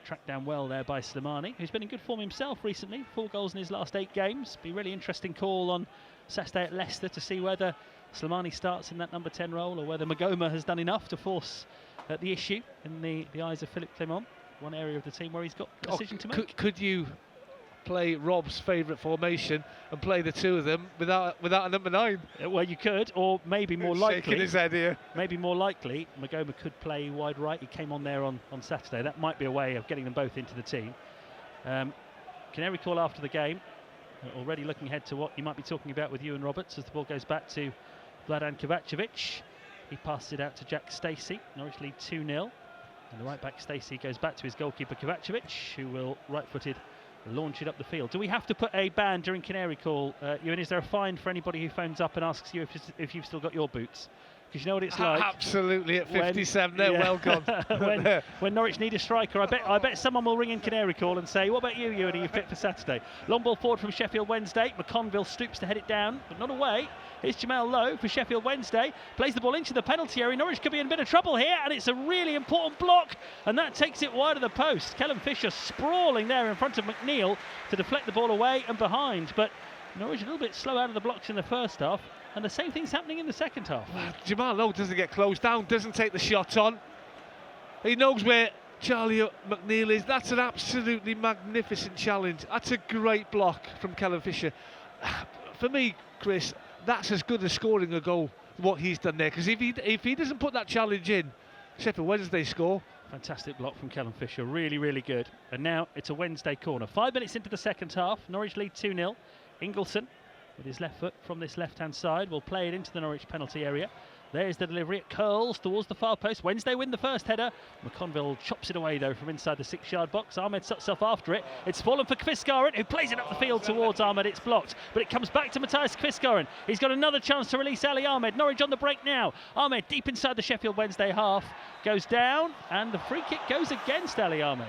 Tracked down well there by Slimani, who's been in good form himself recently. 4 goals in his last 8 games. Be a really interesting call on Saturday at Leicester to see whether Slimani starts in that number 10 role or whether Magoma has done enough to force the issue in the eyes of Philippe Clement. One area of the team where he's got a decision to make. Could you play Rob's favourite formation and play the two of them without a number 9? Well, you could, or maybe more likely. Shaking his head here. Maybe more likely, Magoma could play wide right. He came on there on Saturday. That might be a way of getting them both into the team. Canary call after the game. Already looking ahead to what you might be talking about with Ewan Roberts as the ball goes back to Vladan Kovacevic. He passes it out to Jack Stacey. Norwich lead 2-0. And the right back Stacey goes back to his goalkeeper Kovacevic, who will right-footed launch it up the field. Do we have to put a ban during Canary call, Ewan? Is there a fine for anybody who phones up and asks you if you've still got your boots? Because you know what it's like. Absolutely, at 57, they're well gone. when Norwich need a striker, I bet someone will ring in Canary call and say, "What about you, Ewan? Are you fit for Saturday?" Long ball forward from Sheffield Wednesday. McConville stoops to head it down, but not away. Here's Jamal Lowe for Sheffield Wednesday. Plays the ball into the penalty area. Norwich could be in a bit of trouble here, and it's a really important block, and that takes it wide of the post. Callum Fisher sprawling there in front of McNeil to deflect the ball away and behind, but Norwich a little bit slow out of the blocks in the first half, and the same thing's happening in the second half. Jamal Lowe doesn't get closed down, doesn't take the shot on. He knows where Charlie McNeil is. That's an absolutely magnificent challenge. That's a great block from Callum Fisher. For me, Chris, that's as good as scoring a goal, what he's done there. Because if he doesn't put that challenge in, Sheffield Wednesday score. Fantastic block from Callum Fisher, really, really good. And now it's a Wednesday corner. 5 minutes into the second half, Norwich lead 2-0. Ingleson, with his left foot from this left-hand side, will play it into the Norwich penalty area. There's the delivery. It curls towards the far post. Wednesday win the first header. McConville chops it away, though, from inside the 6-yard box. Ahmed sucks off after it. It's fallen for Kviskaren, who plays it up the field towards Ahmed. It's blocked, but it comes back to Matthias Kviskaren. He's got another chance to release Ali Ahmed. Norwich on the break now. Ahmed deep inside the Sheffield Wednesday half. Goes down, and the free kick goes against Ali Ahmed.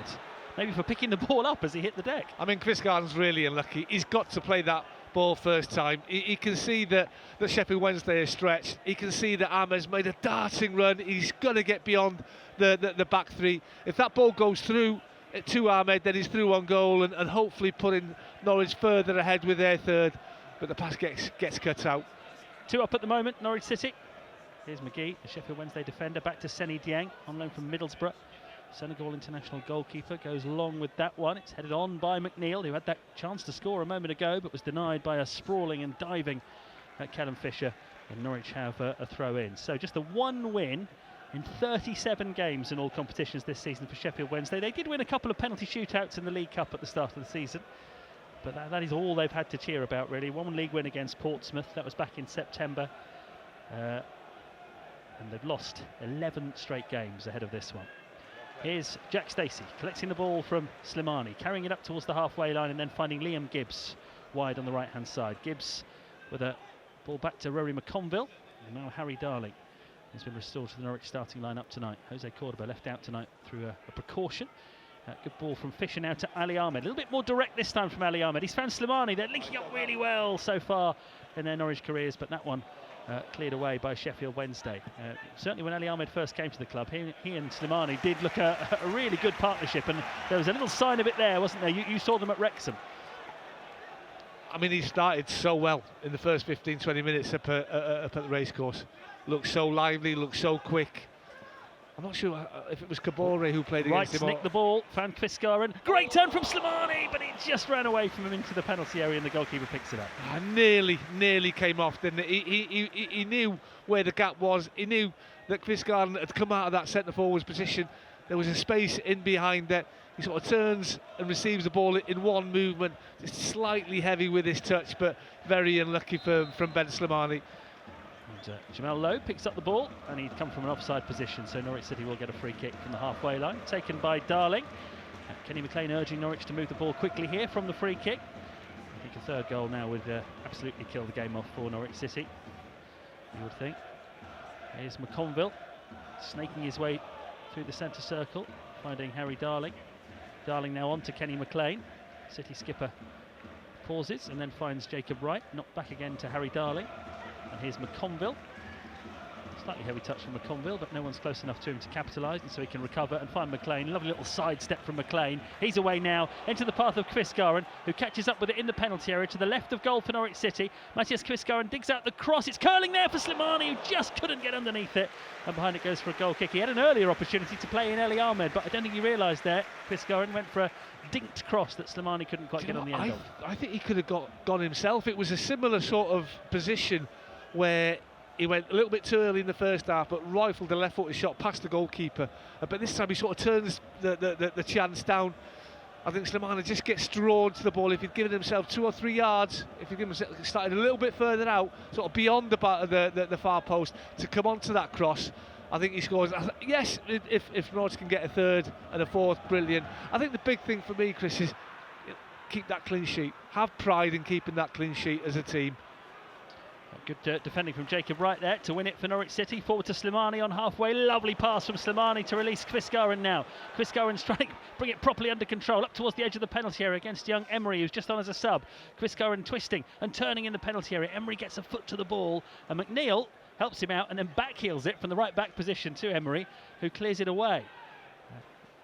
Maybe for picking the ball up as he hit the deck. I mean, Kviskaren's really unlucky. He's got to play that ball first time. He can see that Sheffield Wednesday is stretched. He can see that Ahmed's made a darting run. He's got to get beyond the back three. If that ball goes through, to Ahmed, then he's through on goal and hopefully putting Norwich further ahead with their third, but the pass gets cut out. 2 up at the moment, Norwich City. Here's McGee, the Sheffield Wednesday defender, back to Seni Dieng, on loan from Middlesbrough. Senegal international goalkeeper goes long with that one. It's headed on by McNeil, who had that chance to score a moment ago, but was denied by a sprawling and diving Callum Fisher. And Norwich have a throw in. So just the 1 win in 37 games in all competitions this season for Sheffield Wednesday. They did win a couple of penalty shootouts in the League Cup at the start of the season, but that is all they've had to cheer about, really. 1 league win against Portsmouth, that was back in September. And they've lost 11 straight games ahead of this one. Here's Jack Stacey collecting the ball from Slimani, carrying it up towards the halfway line and then finding Liam Gibbs wide on the right hand side. Gibbs with a ball back to Rory McConville, and now Harry Darling has been restored to the Norwich starting line-up tonight. Jose Cordoba left out tonight through a precaution. Good ball from Fisher now to Ali Ahmed. A little bit more direct this time from Ali Ahmed. He's found Slimani. They're linking up really well so far in their Norwich careers, but that one cleared away by Sheffield Wednesday. Certainly when Ali Ahmed first came to the club, he and Slimani did look a really good partnership, and there was a little sign of it there, wasn't there? You saw them at Wrexham. I mean, he started so well in the first 15-20 minutes up at the racecourse. Looked so lively, looked so quick. I'm not sure if it was Kabore who played against him. Right, nicked the ball, found Kvistgaren. Great turn from Slimani, but it just ran away from him into the penalty area and the goalkeeper picks it up. Nearly came off, didn't it? He knew where the gap was. He knew that Kvistgaren had come out of that centre-forwards position. There was a space in behind that. He sort of turns and receives the ball in one movement. Just slightly heavy with his touch, but very unlucky from Ben Slimani. And Jamel Lowe picks up the ball, and he'd come from an offside position, so Norwich City will get a free kick from the halfway line, taken by Darling. Kenny McLean urging Norwich to move the ball quickly here from the free kick. I think a third goal now would absolutely kill the game off for Norwich City, you would think. Here's McConville, snaking his way through the centre circle, finding Harry Darling. Darling now on to Kenny McLean. City skipper pauses and then finds Jacob Wright, knocked back again to Harry Darling. And here's McConville. Slightly heavy touch from McConville, but no one's close enough to him to capitalise, and so he can recover and find McLean. Lovely little side step from McLean. He's away now into the path of Kvistgaren, who catches up with it in the penalty area to the left of goal for Norwich City. Matthias Kvistgaren digs out the cross. It's curling there for Slimani, who just couldn't get underneath it. And behind it goes for a goal kick. He had an earlier opportunity to play in Ali Ahmed, but I don't think he realised there. Kvistgaren went for a dinked cross that Slimani couldn't quite get on the end of. I think he could have gone himself. It was a similar sort of position where he went a little bit too early in the first half, but rifled a left-footed shot past the goalkeeper. But this time he sort of turns the chance down. I think Slimani just gets drawn to the ball. If he'd given himself 2 or 3 yards, if he'd started a little bit further out, sort of beyond the far post, to come onto that cross, I think he scores. Yes, if Norwich can get a third and a fourth, brilliant. I think the big thing for me, Chris, is keep that clean sheet. Have pride in keeping that clean sheet as a team. Good defending from Jacob Wright there to win it for Norwich City. Forward to Slimani on halfway. Lovely pass from Slimani to release Kvistgaren now. Kvistgaren's trying to bring it properly under control up towards the edge of the penalty area against young Emery, who's just on as a sub. Kvistgaren twisting and turning in the penalty area. Emery gets a foot to the ball, and McNeil helps him out and then backheels it from the right back position to Emery, who clears it away.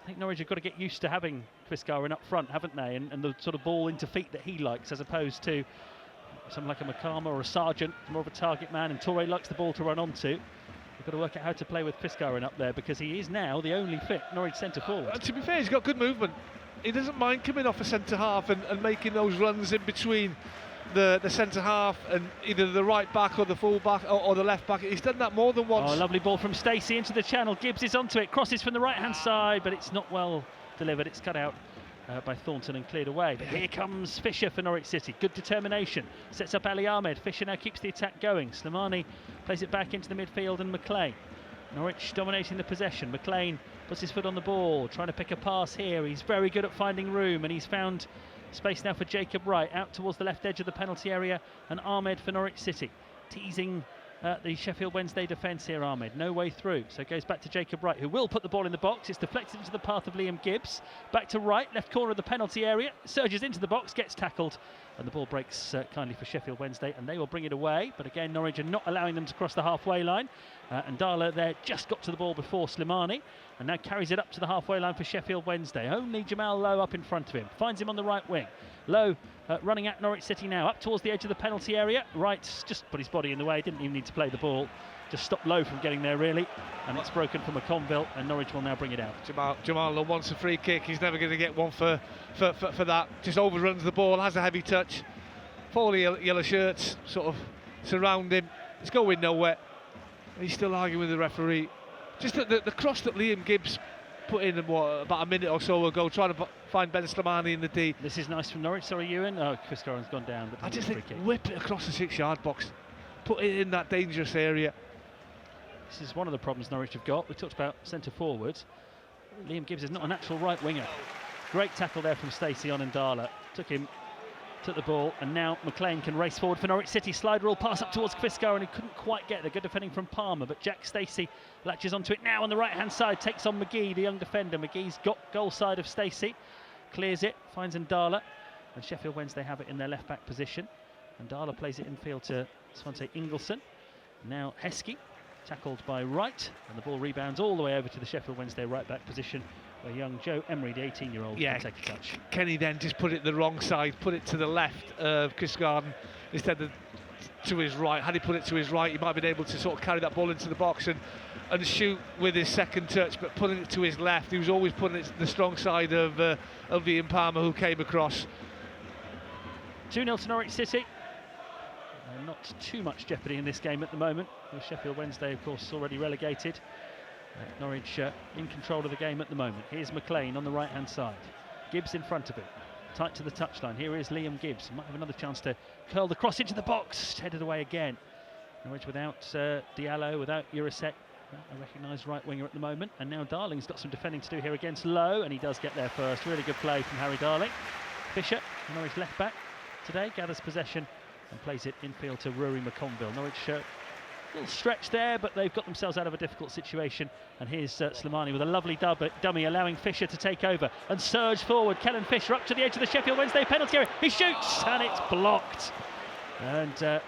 I think Norwich have got to get used to having Kvistgaren up front, haven't they? And the sort of ball into feet that he likes, as opposed to someone like a Makama or a Sargent, more of a target man, and Toure likes the ball to run onto. We've got to work out how to play with Kvistgaren up there, because he is now the only fit Norwich centre forward. To be fair, he's got good movement. He doesn't mind coming off a centre half and making those runs in between the centre half and either the right back or the full back or the left back. He's done that more than once. Oh, lovely ball from Stacey into the channel. Gibbs is onto it, crosses from the right hand side, but it's not well delivered. It's cut out by Thornton and cleared away. But here comes Fisher for Norwich City. Good determination. Sets up Ali Ahmed. Fisher now keeps the attack going. Slimani plays it back into the midfield, and McLean. Norwich dominating the possession. McLean puts his foot on the ball, trying to pick a pass here. He's very good at finding room, and he's found space now for Jacob Wright out towards the left edge of the penalty area, and Ahmed for Norwich City. Teasing the Sheffield Wednesday defence here, Ahmed. No way through, so it goes back to Jacob Wright, who will put the ball in the box. It's deflected into the path of Liam Gibbs. Back to Wright, left corner of the penalty area. Surges into the box, gets tackled, and the ball breaks kindly for Sheffield Wednesday, and they will bring it away. But again, Norwich are not allowing them to cross the halfway line. And Ndala there just got to the ball before Slimani, and now carries it up to the halfway line for Sheffield Wednesday. Only Jamal Lowe up in front of him, finds him on the right wing. Lowe running at Norwich City now, up towards the edge of the penalty area. Wright just put his body in the way, didn't even need to play the ball. Just stopped Lowe from getting there really, and it's broken from McConville, and Norwich will now bring it out. Jamal Lowe wants a free kick, he's never going to get one for that. Just overruns the ball, has a heavy touch. Four yellow shirts sort of surround him, it's going nowhere. He's still arguing with the referee. Just the cross that Liam Gibbs put in about a minute or so ago, trying to find Ben Slimani in the D. This is nice from Norwich, sorry Ewan. Oh, Chris Goran's gone down. But I just think whip it across the 6-yard box, put it in that dangerous area. This is one of the problems Norwich have got. We talked about centre forward. Liam Gibbs is not a natural right winger. Great tackle there from Stacey on Ndala. Took the ball, and now McLean can race forward for Norwich City. Slide rule pass up towards Quisco, and he couldn't quite get there. Good defending from Palmer, but Jack Stacey latches onto it now on the right-hand side. Takes on McGee, the young defender. McGee's got goal side of Stacey. Clears it, finds Ndala, and Sheffield Wednesday have it in their left-back position. Ndala plays it infield to Svante Ingelsson. Now Heskey, tackled by Wright, and the ball rebounds all the way over to the Sheffield Wednesday right-back position, where young Joe Emery, the 18-year-old, can take a touch. Kenny then just put it the wrong side, put it to the left of Chris Garden instead of to his right. Had he put it to his right, he might have been able to sort of carry that ball into the box and shoot with his second touch, but putting it to his left, he was always putting it to the strong side of Liam Palmer, who came across. 2-0 to Norwich City. Not too much jeopardy in this game at the moment, with Sheffield Wednesday, of course, already relegated. Norwich in control of the game at the moment. Here's McLean on the right-hand side. Gibbs in front of him, tight to the touchline. Here is Liam Gibbs. Might have another chance to curl the cross into the box. Headed away again. Norwich without Diallo, without Urasek, a recognised right winger at the moment. And now Darling's got some defending to do here against Lowe, and he does get there first. Really good play from Harry Darling. Fisher, Norwich left back today, gathers possession and plays it infield to Rory McConville. Norwich little stretch there, but they've got themselves out of a difficult situation. And here's Slimani with a lovely dummy, allowing Fisher to take over and surge forward. Kellen Fisher up to the edge of the Sheffield Wednesday penalty area. He shoots, and it's blocked. And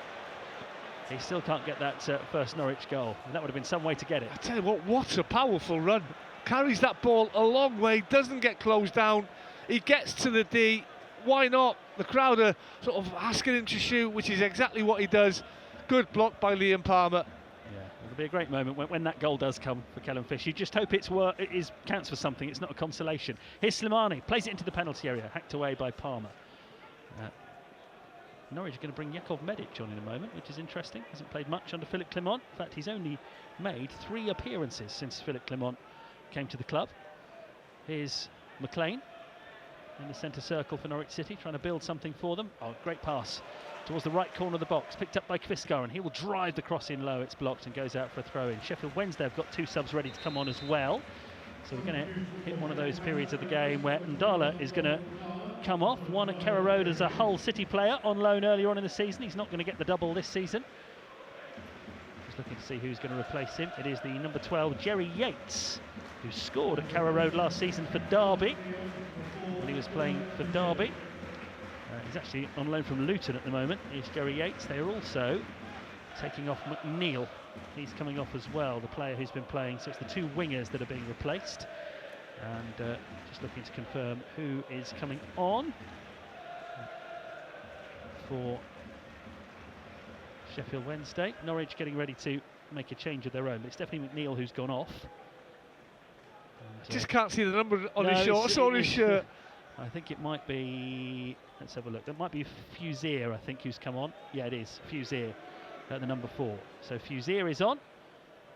he still can't get that first Norwich goal. And that would have been some way to get it. I tell you what a powerful run. Carries that ball a long way, doesn't get closed down. He gets to the D. Why not? The crowd are sort of asking him to shoot, which is exactly what he does. Good block by Liam Palmer. Yeah, it'll be a great moment when that goal does come for Kellen Fish. You just hope it counts for something. It's not a consolation. Here's Slimani, plays it into the penalty area, hacked away by Palmer. Norwich are going to bring Jakov Medic on in a moment, which is interesting. Hasn't played much under Philippe Clement. In fact, he's only made 3 appearances since Philippe Clement came to the club. Here's McLean in the centre circle for Norwich City, trying to build something for them. Oh, great pass towards the right corner of the box, picked up by Quisco, and he will drive the cross in low. It's blocked and goes out for a throw-in. Sheffield Wednesday have got 2 subs ready to come on as well. So we're going to hit one of those periods of the game where Ndala is going to come off. One at Carrow Road as a Hull City player on loan earlier on in the season. He's not going to get the double this season. Just looking to see who's going to replace him. It is the number 12, Jerry Yates, who scored at Carrow Road last season for Derby when he was playing for Derby. He's actually on loan from Luton at the moment. Here's Jerry Yates. They are also taking off McNeil. He's coming off as well, the player who's been playing. So it's the 2 wingers that are being replaced. And just looking to confirm who is coming on for Sheffield Wednesday. Norwich getting ready to make a change of their own. It's definitely McNeil who's gone off. And, just can't see the number on his shorts or his shirt. I think it might be, let's have a look, that might be Fuzier, I think, who's come on. Yeah, it is, Fuzier at the number 4. So Fuzier is on.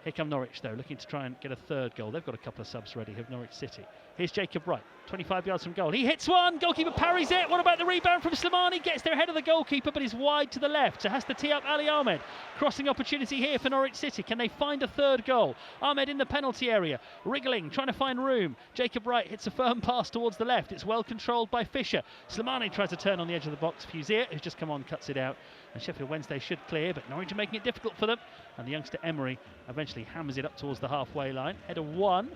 Here come Norwich, though, looking to try and get a 3rd goal. They've got a couple of subs ready, have Norwich City. Here's Jacob Wright, 25 yards from goal. He hits one, goalkeeper parries it. What about the rebound from Slimani? Gets there ahead of the goalkeeper, but is wide to the left. So has to tee up Ali Ahmed. Crossing opportunity here for Norwich City. Can they find a 3rd goal? Ahmed in the penalty area, wriggling, trying to find room. Jacob Wright hits a firm pass towards the left. It's well controlled by Fisher. Slimani tries to turn on the edge of the box. Fuzier, who's just come on, cuts it out. And Sheffield Wednesday should clear, but Norwich are making it difficult for them. And the youngster Emery eventually hammers it up towards the halfway line. Header 1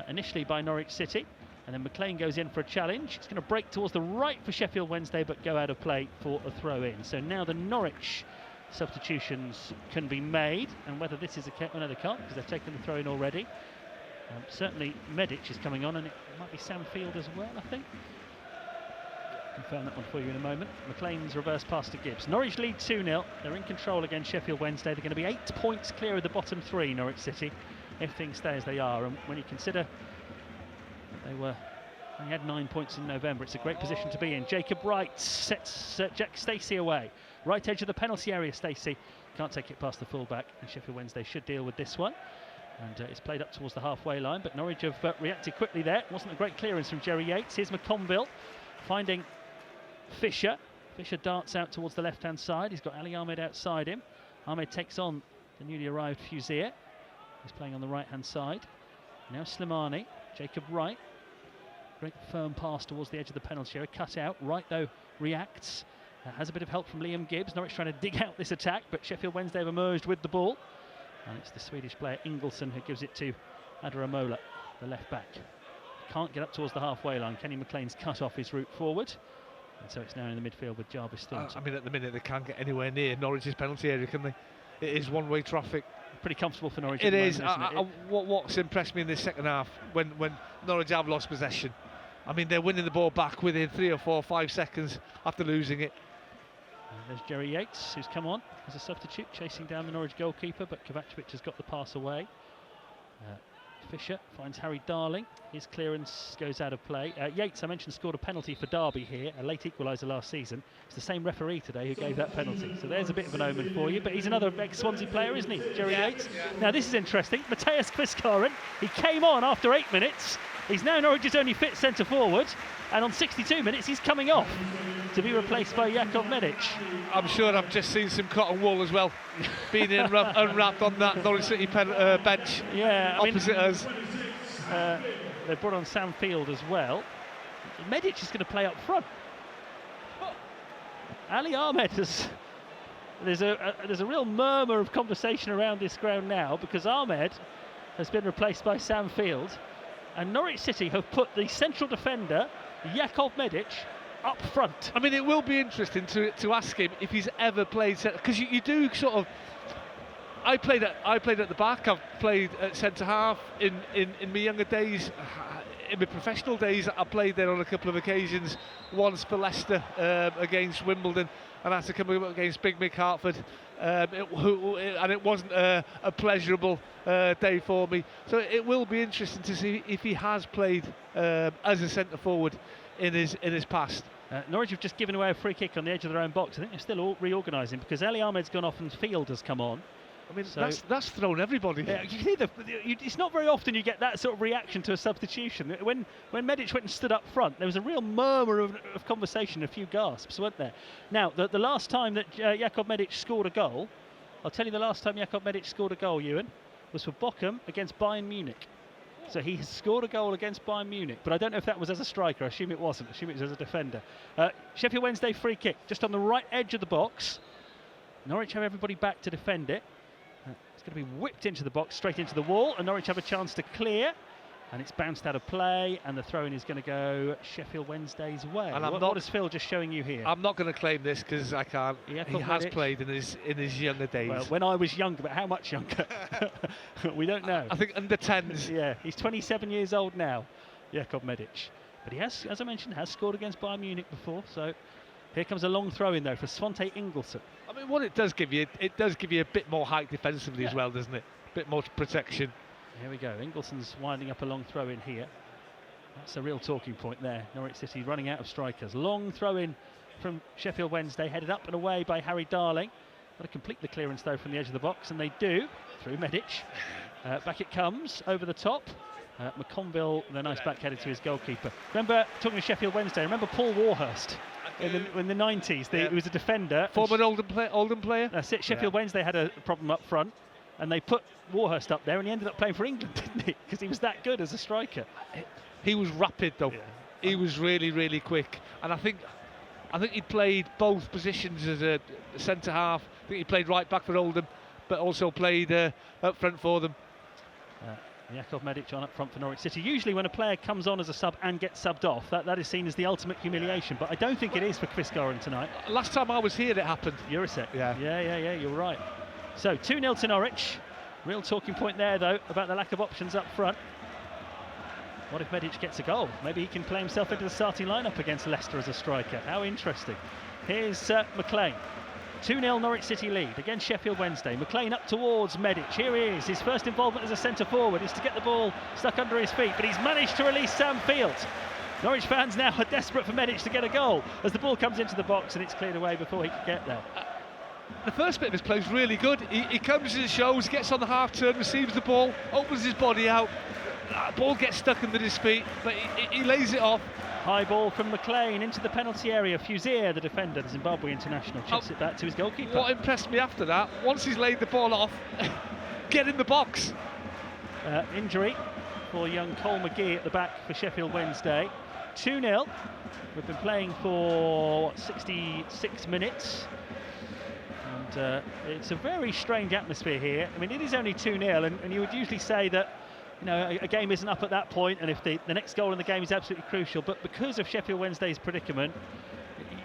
initially by Norwich City. And then McLean goes in for a challenge. It's going to break towards the right for Sheffield Wednesday, but go out of play for a throw-in. So now the Norwich substitutions can be made, and whether this is a case. Oh no, they can't, because they've taken the throw in already. Certainly Medic is coming on, and it might be Sam Field as well, I think. Confirm that one for you in a moment. McLean's reverse pass to Gibbs. Norwich lead 2-0. They're in control against Sheffield Wednesday. They're going to be 8 points clear of the bottom 3, Norwich City, if things stay as they are. And when you consider they had 9 points in November, it's a great position to be in. Jacob Wright sets Jack Stacey away. Right edge of the penalty area, Stacey can't take it past the fullback, and Sheffield Wednesday should deal with this one. And it's played up towards the halfway line, but Norwich have reacted quickly there. It wasn't a great clearance from Jerry Yates. Here's McConville finding Fisher. Fisher darts out towards the left-hand side. He's got Ali Ahmed outside him. Ahmed takes on the newly arrived Fuzier. He's playing on the right-hand side. Now Slimani, Jacob Wright. Great firm pass towards the edge of the penalty area. Cut out. Wright, though, reacts. Has a bit of help from Liam Gibbs. Norwich trying to dig out this attack, but Sheffield Wednesday have emerged with the ball. And it's the Swedish player Ingelsson who gives it to Adaramola, the left-back. Can't get up towards the halfway line. Kenny McLean's cut off his route forward. And so it's now in the midfield with Jarvis Thornton. I mean, at the minute they can't get anywhere near Norwich's penalty area, can they? It is one-way traffic. Pretty comfortable for Norwich. It is. Moment, isn't it? What's impressed me in this second half, when Norwich have lost possession, I mean, they're winning the ball back within 3 or 4 or 5 seconds after losing it. There's Jerry Yates, who's come on as a substitute, chasing down the Norwich goalkeeper, but Kovacevic has got the pass away. Fisher finds Harry Darling. His clearance goes out of play. Yates, I mentioned, scored a penalty for Derby here, a late equaliser last season. It's the same referee today who gave that penalty. So there's a bit of an omen for you. But he's another ex-Swansea player, isn't he, Jerry Yates? Now this is interesting. Mateus Kviskaren, he came on after 8 minutes. He's now Norwich's only fit centre forward. And on 62 minutes, he's coming off to be replaced by Jakov Medic. I'm sure I've just seen some cotton wool as well being unwrapped on that Norwich City bench. Yeah, opposite us. They brought on Sam Field as well. Medic is going to play up front. Ali Ahmed has. There's a real murmur of conversation around this ground now, because Ahmed has been replaced by Sam Field, and Norwich City have put the central defender Jakov Medic up front. I mean, it will be interesting to ask him if he's ever played centre, because you do sort of. I played at the back. I've played at centre half in my younger days. In my professional days, I played there on a couple of occasions. Once for Leicester against Wimbledon, and I had to come up against Big Mick Hartford. And it wasn't a pleasurable day for me. So it will be interesting to see if he has played as a centre forward in his past. Norwich have just given away a free kick on the edge of their own box. I think they're still all reorganising, because Ali Ahmed's gone off and Field has come on. I mean, so that's thrown everybody. Yeah, it's not very often you get that sort of reaction to a substitution. When Medic went and stood up front, there was a real murmur of conversation, a few gasps, weren't there? Now, the last time that Jakov Medic scored a goal, I'll tell you the last time Jakov Medic scored a goal, Ewan, was for Bochum against Bayern Munich. So he has scored a goal against Bayern Munich, but I don't know if that was as a striker. I assume it wasn't. I assume it was as a defender. Sheffield Wednesday free kick, just on the right edge of the box. Norwich have everybody back to defend it. It's going to be whipped into the box, straight into the wall, and Norwich have a chance to clear. And it's bounced out of play, and the throw-in is going to go Sheffield Wednesday's way. And what is Phil just showing you here? I'm not going to claim this because I can't. He has played in his younger days. Well, when I was younger, but how much younger? We don't know. I think under 10s. Yeah, he's 27 years old now, Jakov Medic. But he has, as I mentioned, has scored against Bayern Munich before. So here comes a long throw-in though for Svante Ingelsson. I mean, what it does give you a bit more height defensively as well, doesn't it? A bit more protection. Here we go. Ingelson's winding up a long throw in here. That's a real talking point there. Norwich City running out of strikers. Long throw in from Sheffield Wednesday, headed up and away by Harry Darling. Got to complete the clearance though from the edge of the box, and they do through Medic. Back it comes over the top. McConville, the nice back headed to his goalkeeper. Remember, talking to Sheffield Wednesday, remember Paul Warhurst in the 90s? He was a defender. Former Oldham player. That's it. Sheffield Wednesday had a problem up front, and they put Warhurst up there, and he ended up playing for England, didn't he? Because he was that good as a striker. He was rapid though. Yeah. He was really, really quick, and I think he played both positions as a centre half. I think he played right back for Oldham, but also played up front for them. Jakub Medic on up front for Norwich City. Usually when a player comes on as a sub and gets subbed off, that is seen as the ultimate humiliation, but I don't think it is for Chris Goran tonight. Last time I was here it happened. Jurasek. Yeah, you're right. So 2-0 to Norwich. Real talking point there though about the lack of options up front. What if Medic gets a goal? Maybe he can play himself into the starting lineup against Leicester as a striker. How interesting. Here's McLean. 2-0 Norwich City lead against Sheffield Wednesday. McLean up towards Medic. Here he is. His first involvement as a centre forward is to get the ball stuck under his feet, but he's managed to release Sam Field. Norwich fans now are desperate for Medic to get a goal as the ball comes into the box and it's cleared away before he can get there. The first bit of his play is really good. He comes and shows, gets on the half turn, receives the ball, opens his body out. Ball gets stuck under his feet, but he lays it off. High ball from McLean into the penalty area. Fuzier, the defender, the Zimbabwe international, chips it back to his goalkeeper. What impressed me after that, once he's laid the ball off, get in the box. Injury for young Cole McGee at the back for Sheffield Wednesday. 2-0. We've been playing for 66 minutes. And it's a very strange atmosphere here. I mean, it is only 2-0, and you would usually say that a game isn't up at that point, and if the next goal in the game is absolutely crucial, but because of Sheffield Wednesday's predicament,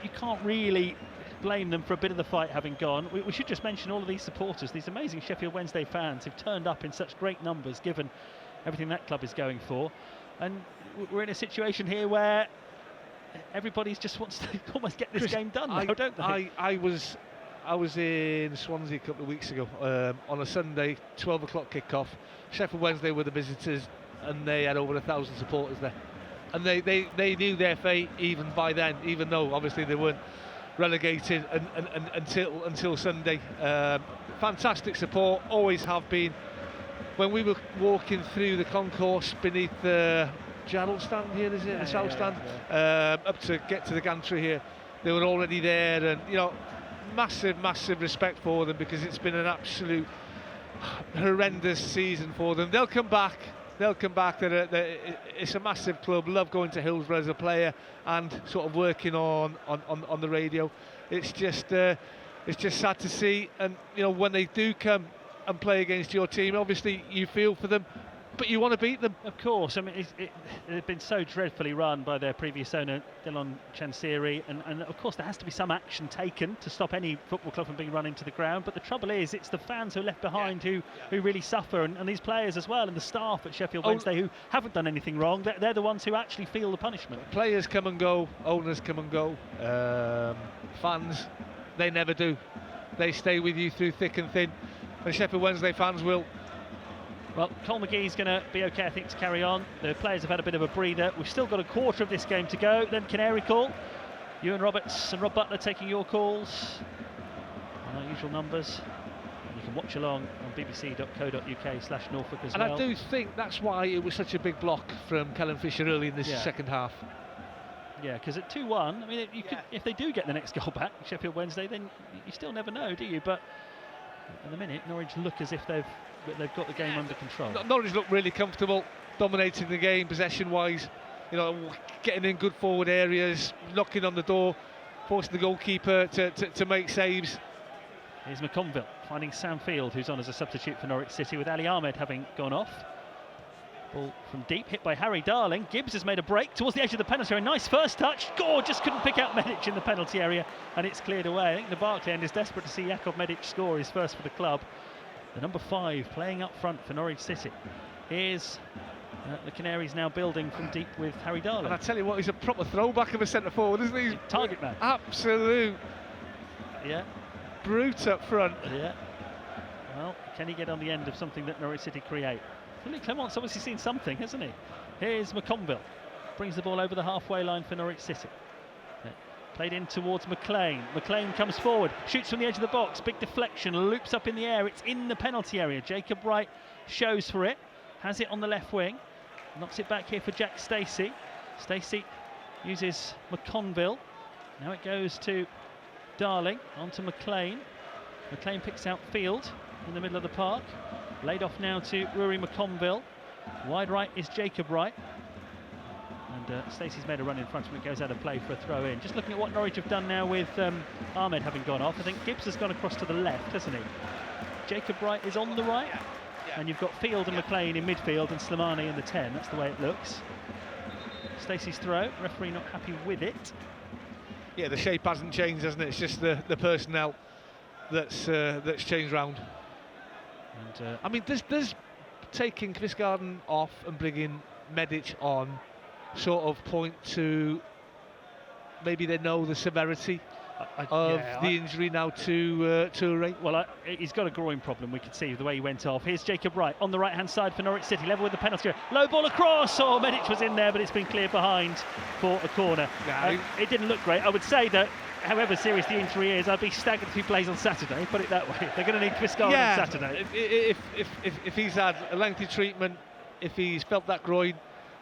you can't really blame them for a bit of the fight having gone. We should just mention all of these supporters, these amazing Sheffield Wednesday fans who've turned up in such great numbers given everything that club is going for, and we're in a situation here where everybody just wants to almost get this game done now, don't they? I was in Swansea a couple of weeks ago on a Sunday, 12 o'clock kickoff. Sheffield Wednesday were the visitors, and they had over 1,000 supporters there. And they knew their fate even by then, even though obviously they weren't relegated until Sunday. Fantastic support, always have been. When we were walking through the concourse beneath the Gerald stand here, is it? The South stand? Up to get to the gantry here, they were already there, and massive respect for them, because it's been an absolute horrendous season for them. They'll come back. It's a massive club. Love going to Hillsborough as a player and sort of working on the radio. It's just sad to see. And when they do come and play against your team, obviously you feel for them, but you want to beat them. Of course. I mean, it's been so dreadfully run by their previous owner, Dylan Chansiri, and of course there has to be some action taken to stop any football club from being run into the ground. But the trouble is, it's the fans who are left behind who really suffer, and these players as well, and the staff at Sheffield Wednesday who haven't done anything wrong. They're the ones who actually feel the punishment. Players come and go, owners come and go, fans, they never do. They stay with you through thick and thin, and Sheffield Wednesday fans will. Well, Cole McGee's going to be okay, I think, to carry on. The players have had a bit of a breather. We've still got a quarter of this game to go. Then Canary call. Ewan Roberts and Rob Butler taking your calls on our usual numbers. And you can watch along on bbc.co.uk/Norfolk as well. And I do think that's why it was such a big block from Callum Fisher early in this second half. Yeah, because at 2-1, I mean, if they do get the next goal back, Sheffield Wednesday, then you still never know, do you? But at the minute, Norwich look as if they've got the game under control. Norwich look really comfortable, dominating the game possession-wise. Getting in good forward areas, knocking on the door, forcing the goalkeeper to make saves. Here's McConville finding Sam Field, who's on as a substitute for Norwich City, with Ali Ahmed having gone off. Ball from deep, hit by Harry Darling. Gibbs has made a break towards the edge of the penalty area. Nice first touch. Just couldn't pick out Medic in the penalty area, and it's cleared away. I think the Barclay end is desperate to see Jakub Medic score his first for the club. The number 5 playing up front for Norwich City. Here's the Canaries now building from deep with Harry Darling. And I tell you what, he's a proper throwback of a centre forward, isn't he? Target man. Absolute. Yeah. Brute up front. Yeah. Well, can he get on the end of something that Norwich City create? Philippe Clement's obviously seen something, hasn't he? Here's McConville. Brings the ball over the halfway line for Norwich City. Played in towards McLean. McLean comes forward, shoots from the edge of the box, big deflection, loops up in the air. It's in the penalty area. Jacob Wright shows for it, has it on the left wing, knocks it back here for Jack Stacey. Stacey uses McConville. Now it goes to Darling, onto McLean. McLean picks out Field in the middle of the park. Laid off now to Rory McConville. Wide right is Jacob Wright. And Stacey's made a run in front of him. It goes out of play for a throw in. Just looking at what Norwich have done now with Ahmed having gone off. I think Gibbs has gone across to the left, hasn't he? Jacob Wright is on the right. and you've got Field and McLean in midfield and Slimani in the 10. That's the way it looks. Stacey's throw, referee not happy with it. Yeah, the shape hasn't changed, hasn't it? It's just the personnel that's changed round. And I mean, does taking Kvistgaarden off and bringing Medic on sort of point to maybe they know the severity of the injury now to Toure? Well, he's got a groin problem, we could see the way he went off. Here's Jacob Wright on the right-hand side for Norwich City, level with the penalty. Low ball across, Medic was in there, but it's been cleared behind for a corner. It didn't look great. I would say that however serious the injury is, I'd be staggered if he plays on Saturday, put it that way. They're going to need Kvistgaarden on Saturday. If he's had a lengthy treatment, if he's felt that groin,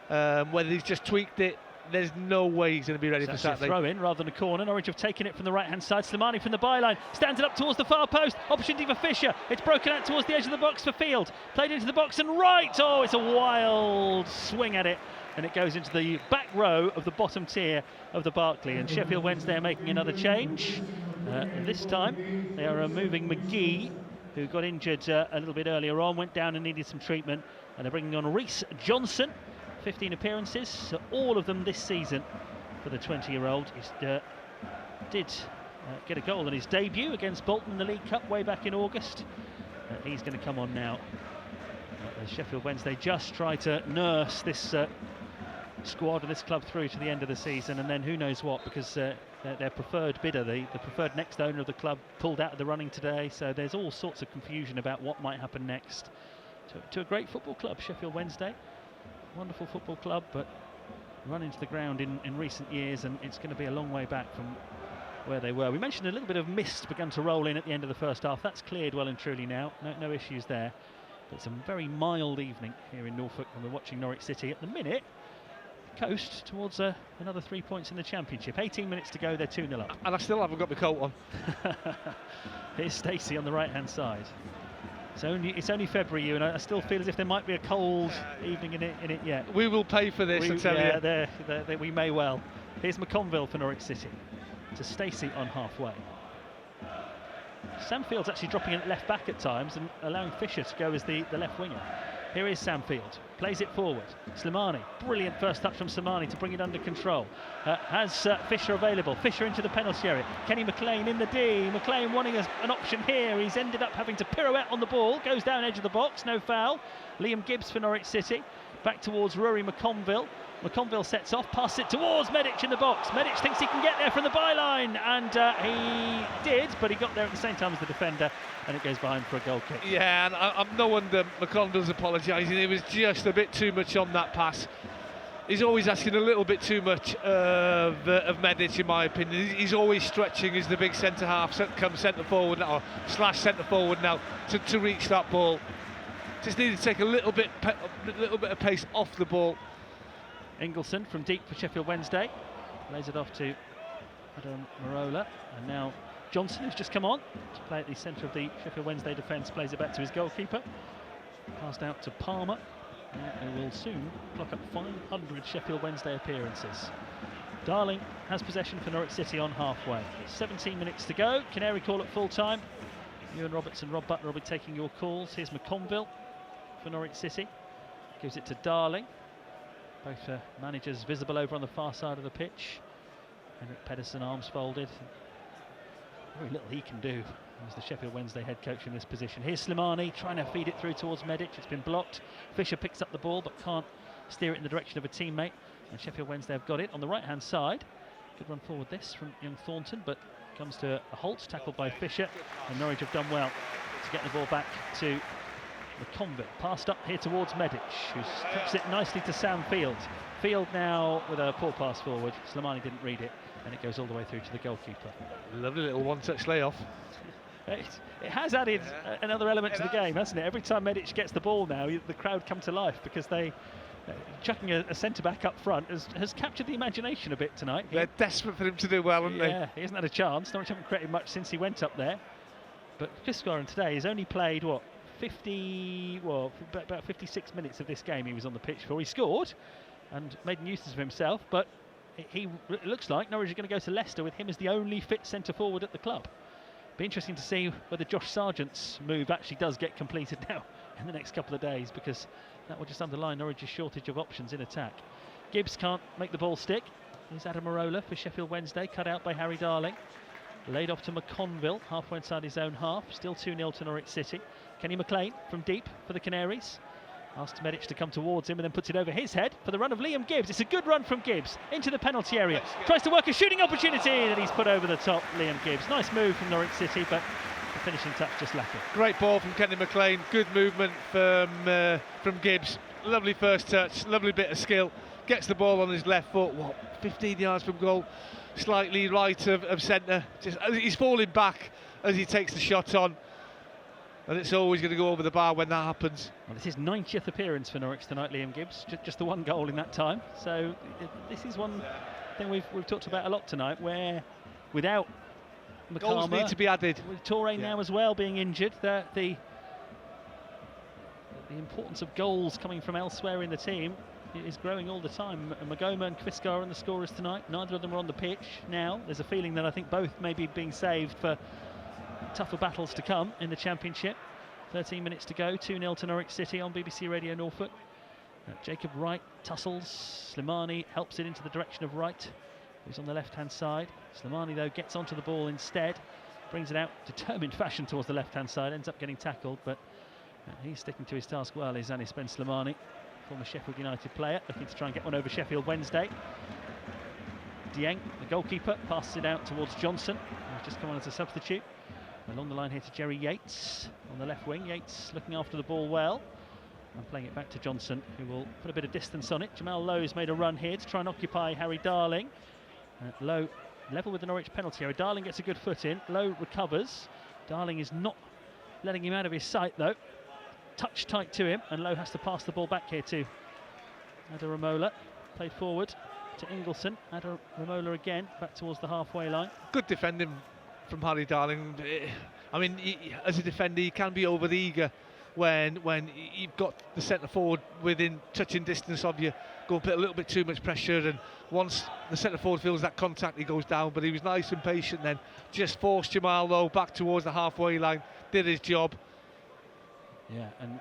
whether he's just tweaked it, there's no way he's going to be ready for Saturday. Throw in rather than a corner. Norwich have taken it from the right-hand side. Slimani from the byline stands it up towards the far post. Opportunity for Fisher. It's broken out towards the edge of the box for Field. Played into the box and right. Oh, it's a wild swing at it, and it goes into the back row of the bottom tier of the Barclay. And Sheffield Wednesday are making another change. This time they are removing McGee, who got injured a little bit earlier on, went down and needed some treatment, and they're bringing on Reece Johnson. 15 appearances, so all of them this season for the 20-year-old. He did get a goal in his debut against Bolton in the League Cup way back in August. He's going to come on now. As Sheffield Wednesday just try to nurse this squad of this club through to the end of the season, and then who knows what, because their preferred bidder, the preferred next owner of the club, pulled out of the running today, so there's all sorts of confusion about what might happen next to a great football club, Sheffield Wednesday. Wonderful football club, but run into the ground in recent years, and it's going to be a long way back from where they were. We mentioned a little bit of mist began to roll in at the end of the first half. That's cleared well and truly now. No issues there. But it's a very mild evening here in Norfolk, and we're watching Norwich City at the minute coast towards another 3 points in the Championship. 18 minutes to go, they're 2-0 up. And I still haven't got my coat on. Here's Stacey on the right-hand side. It's only February, and I still feel as if there might be a cold evening in it yet. We will pay for this, I tell you. We may well. Here's McConville for Norwich City. To Stacey on halfway. Sam Field's actually dropping in at left back at times and allowing Fisher to go as the left winger. Here is Sam Field, plays it forward. Slimani, brilliant first touch from Slimani to bring it under control. Has Fisher available. Fisher into the penalty area. Kenny McLean in the D. McLean wanting an option here. He's ended up having to pirouette on the ball. Goes down edge of the box, no foul. Liam Gibbs for Norwich City. Back towards Rory McConville. McConville sets off, passes it towards Medic in the box. Medic thinks he can get there from the byline, and he did, but he got there at the same time as the defender, and it goes behind for a goal kick. Yeah, and I'm no wonder McConville's apologising. It was just a bit too much on that pass. He's always asking a little bit too much of Medic, in my opinion. He's always stretching as the big centre half comes centre forward now, or / centre forward now to reach that ball. Just needed to take a little bit of pace off the ball. Ingleson from deep for Sheffield Wednesday, lays it off to Adam Marola, and now Johnson, who's just come on to play at the centre of the Sheffield Wednesday defence, plays it back to his goalkeeper. Passed out to Palmer, who will soon clock up 500 Sheffield Wednesday appearances. Darling has possession for Norwich City on halfway. 17 minutes to go. Canary call at full time. Ewan Roberts and Rob Butler will be taking your calls. Here's McConville for Norwich City. Gives it to Darling. Both managers visible over on the far side of the pitch. Henrik Pedersen, arms folded. Very little he can do as the Sheffield Wednesday head coach in this position. Here's Slimani trying to feed it through towards Medic. It's been blocked. Fisher picks up the ball but can't steer it in the direction of a teammate. And Sheffield Wednesday have got it on the right-hand side. Good run forward this from young Thornton, but comes to a halt, tackled by Fisher. And Norwich have done well to get the ball back to McConville. Passed up here towards Medic, who strips it nicely to Sam Field. Field now with a poor pass forward. Slimani didn't read it, and it goes all the way through to the goalkeeper. Lovely little one-touch layoff. It has added another element to the game, hasn't it? Every time Medic gets the ball now, the crowd come to life, because they chucking a centre-back up front has captured the imagination a bit tonight. They're desperate for him to do well, aren't they? Yeah, he hasn't had a chance. Norwich haven't created much since he went up there. But Kvistgaarden today has only played, about 56 minutes of this game he was on the pitch for. He scored and made a nuisance of himself, but it looks like Norwich are going to go to Leicester with him as the only fit centre-forward at the club. Be interesting to see whether Josh Sargent's move actually does get completed now in the next couple of days, because that will just underline Norwich's shortage of options in attack. Gibbs can't make the ball stick. Here's Adam Arola for Sheffield Wednesday, cut out by Harry Darling. Laid off to McConville, halfway inside his own half. Still 2-0 to Norwich City. Kenny McLean from deep for the Canaries. Asks Medic to come towards him and then puts it over his head for the run of Liam Gibbs. It's a good run from Gibbs into the penalty area. Tries to work a shooting opportunity that he's put over the top, Liam Gibbs. Nice move from Norwich City, but the finishing touch just lacking. Great ball from Kenny McLean. Good movement from Gibbs. Lovely first touch, lovely bit of skill. Gets the ball on his left foot, 15 yards from goal, slightly right of centre. He's falling back as he takes the shot on, and it's always going to go over the bar when that happens. Well, it's his 90th appearance for Norwich tonight, Liam Gibbs. Just the one goal in that time. So this is one thing we've talked about a lot tonight, where without McCarmer, goals need to be added. With Toure now as well being injured, the importance of goals coming from elsewhere in the team is growing all the time. Magoma and Quiscar are the scorers tonight. Neither of them are on the pitch now. There's a feeling that I think both may be being saved for tougher battles to come in the Championship. 13 minutes to go, 2-0 to Norwich City on BBC Radio Norfolk. Jacob Wright tussles. Slimani helps it into the direction of Wright, who's on the left-hand side. Slimani, though, gets onto the ball instead. Brings it out, determined fashion towards the left-hand side. Ends up getting tackled, but he's sticking to his task well, is Anis Ben Slimani, former Sheffield United player, looking to try and get one over Sheffield Wednesday. Dieng, the goalkeeper, passes it out towards Johnson, who's just come on as a substitute. Along the line here to Jerry Yates on the left wing. Yates looking after the ball well and playing it back to Johnson, who will put a bit of distance on it. Jamal Lowe's made a run here to try and occupy Harry Darling. Lowe level with the Norwich penalty area. Darling gets a good foot in. Lowe recovers. Darling is not letting him out of his sight though. Touch tight to him, and Lowe has to pass the ball back here to Adaramola. Played forward to Ingleson. Adaramola again back towards the halfway line. Good defending from Harry Darling. I mean, as a defender, you can be over eager when you've got the centre forward within touching distance of you. Go and put a little bit too much pressure, and once the centre forward feels that contact, he goes down. But he was nice and patient then. Just forced Jamal Lowe back towards the halfway line. Did his job.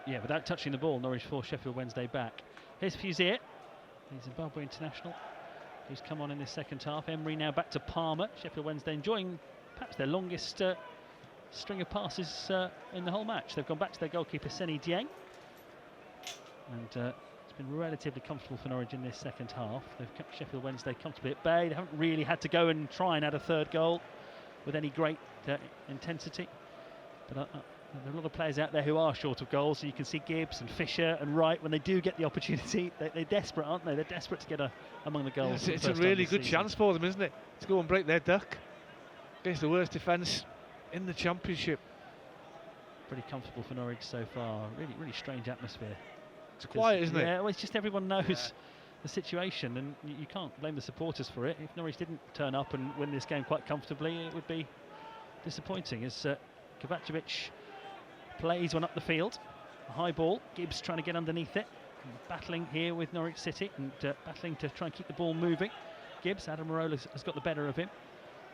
Yeah, without touching the ball, Norwich forced Sheffield Wednesday back. Here's Fuzier, the Zimbabwe international, who's come on in this second half. Emery now back to Palmer. Sheffield Wednesday enjoying perhaps their longest string of passes in the whole match. They've gone back to their goalkeeper, Seni Dieng. And it's been relatively comfortable for Norwich in this second half. They've kept Sheffield Wednesday comfortably at bay. They haven't really had to go and try and add a third goal with any great intensity. But there are a lot of players out there who are short of goals, so you can see Gibbs and Fisher and Wright, when they do get the opportunity, they're desperate, aren't they? They're desperate to get among the goals. It's a really good chance for them, isn't it? To go and break their duck against the worst defence in the Championship. Pretty comfortable for Norwich so far. Really strange atmosphere. It's quiet, isn't it? Yeah, well, it's just everyone knows the situation, and you can't blame the supporters for it. If Norwich didn't turn up and win this game quite comfortably, it would be disappointing. As Kovacevic plays one up the field, a high ball. Gibbs trying to get underneath it, and battling here with Norwich City, and battling to try and keep the ball moving. Gibbs, Adam Marola has got the better of him,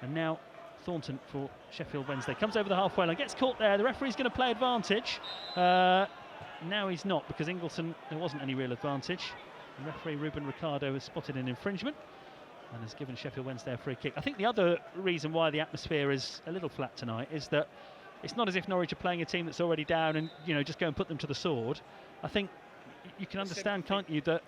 and now Thornton for Sheffield Wednesday comes over the halfway line, gets caught there. The referee's going to play advantage. Now he's not, because Ingleson, there wasn't any real advantage. The referee Ruben Ricardo has spotted an infringement and has given Sheffield Wednesday a free kick. I think the other reason why the atmosphere is a little flat tonight is that it's not as if Norwich are playing a team that's already down and just go and put them to the sword. I think you can understand, can't you, that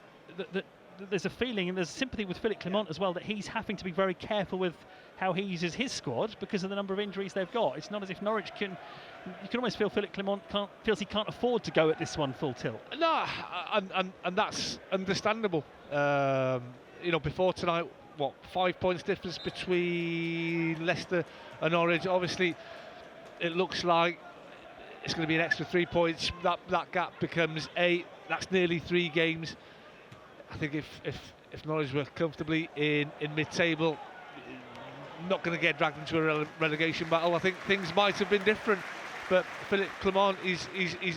there's a feeling and there's sympathy with Philippe Clement as well, that he's having to be very careful with how he uses his squad because of the number of injuries they've got. It's not as if Norwich you can almost feel Philippe Clement feels he can't afford to go at this one full tilt. No, and that's understandable. Before tonight, 5 points difference between Leicester and Norwich. Obviously, it looks like it's going to be an extra 3 points. That gap becomes 8. That's nearly 3 games. I think if Norwich were comfortably in mid-table, not going to get dragged into a relegation battle, I think things might have been different. But Philippe Clement is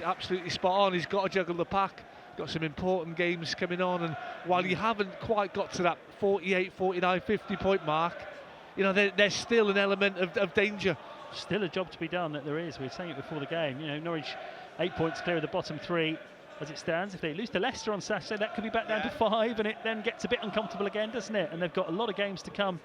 absolutely spot on. He's got to juggle the pack. Got some important games coming on, and while you haven't quite got to that 48, 49, 50 point mark, there's still an element of danger. Still a job to be done, that there is. We were saying it before the game. Norwich 8 points clear of the bottom 3 as it stands. If they lose to Leicester on Saturday, that could be back down to 5, and it then gets a bit uncomfortable again, doesn't it? And they've got a lot of games to come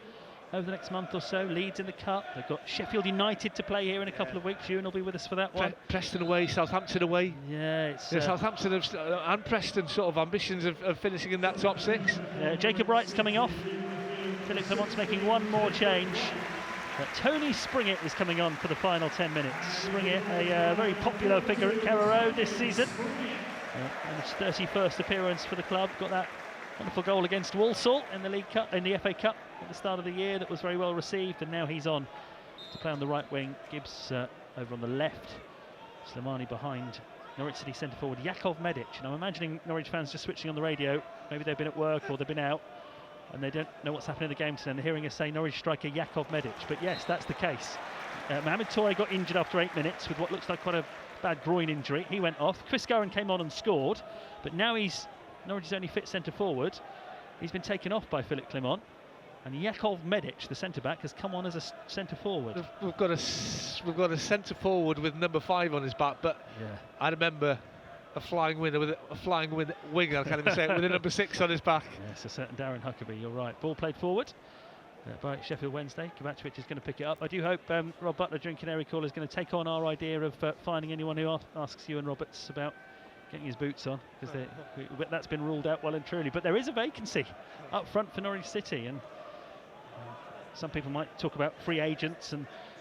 over the next month or so. Leeds in the Cup. They've got Sheffield United to play here in a couple of weeks. Ewan will be with us for that one. Preston away, Southampton away. Yeah, it's Southampton and Preston sort of ambitions of finishing in that top 6. Jacob Wright's coming off. Philip Clement's making one more change. Tony Springett is coming on for the final 10 minutes. Springett, a very popular figure at Carrow Road this season. On his 31st appearance for the club, got that wonderful goal against Walsall in the League Cup, in the FA Cup at the start of the year. That was very well received, and now he's on to play on the right wing. Gibbs over on the left. Slimani behind Norwich City centre forward Jakov Medic. And I'm imagining Norwich fans just switching on the radio. Maybe they've been at work or they've been out, and they don't know what's happening in the game today, and they're hearing us say Norwich striker Jakov Medic. But yes, that's the case. Mohamed Touré got injured after 8 minutes with what looks like quite a bad groin injury. He went off. Chris Gowan came on and scored, but now he's Norwich's only fit centre forward. He's been taken off by Philip Clement, and Jakov Medic, the centre back, has come on as a centre forward. We've got a centre forward with number 5 on his back, but yeah. I remember a flying winger with a flying winger, I can't even say it, with a number 6 on his back. Yes, a certain Darren Huckabee, you're right. Ball played forward by Sheffield Wednesday. Kovacevic is going to pick it up. I do hope Rob Butler during Canary Call is going to take on our idea of finding anyone who asks Ewan Roberts about getting his boots on, because that's been ruled out well and truly. But there is a vacancy up front for Norwich City, and some people might talk about free agents,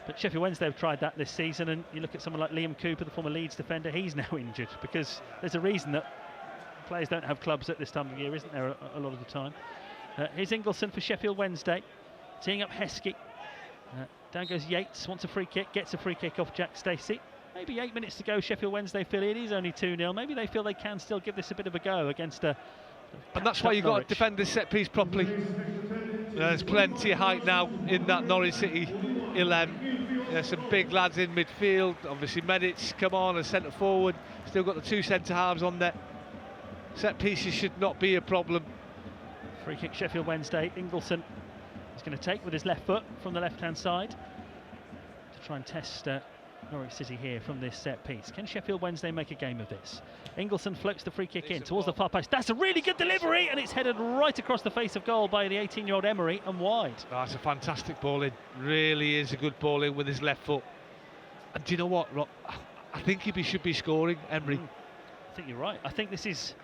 but Sheffield Wednesday have tried that this season, and you look at someone like Liam Cooper, the former Leeds defender, he's now injured, because there's a reason that players don't have clubs at this time of year, isn't there, a lot of the time. Here's Ingleson for Sheffield Wednesday, teeing up Heskey. Down goes Yates, wants a free kick, gets a free kick off Jack Stacey. Maybe 8 minutes to go, Sheffield Wednesday feel it is only 2-0. Maybe they feel they can still give this a bit of a go against a... And that's why you've got to defend this set piece properly. There's plenty of height now in that Norwich City 11. There's some big lads in midfield. Obviously Medic come on as centre forward. Still got the 2 centre halves on there. Set pieces should not be a problem. Free kick Sheffield Wednesday. Ingleson is going to take with his left foot from the left hand side to try and test Norwich City here from this set piece. Can Sheffield Wednesday make a game of this? Ingleson floats the free kick in towards the far post. That's a really good delivery, and it's headed right across the face of goal by the 18-year-old Emery and wide. That's a fantastic ball in. Really is a good ball in with his left foot. And do you know what, Rob? I think he should be scoring, Emery. I think you're right. I think this is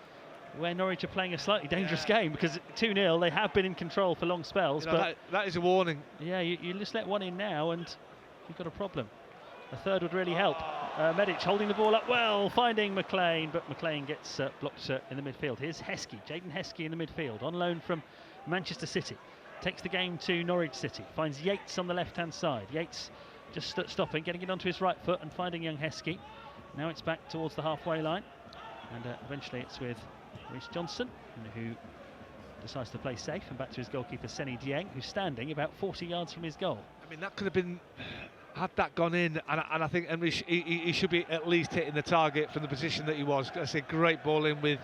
where Norwich are playing a slightly dangerous game, because 2-0 they have been in control for long spells. But that is a warning. Yeah, you just let one in now and you've got a problem. A third would really help. Medic holding the ball up well, finding McLean, but McLean gets blocked in the midfield. Here's Heskey, Jaden Heskey in the midfield, on loan from Manchester City. Takes the game to Norwich City, finds Yates on the left-hand side. Yates just stopping, getting it onto his right foot and finding young Heskey. Now it's back towards the halfway line, and eventually it's with Reece Johnson, who decides to play safe, and back to his goalkeeper Seny Dieng, who's standing about 40 yards from his goal. I mean, that could have been... Had that gone in, and I think Emery he should be at least hitting the target from the position that he was. That's a great ball in with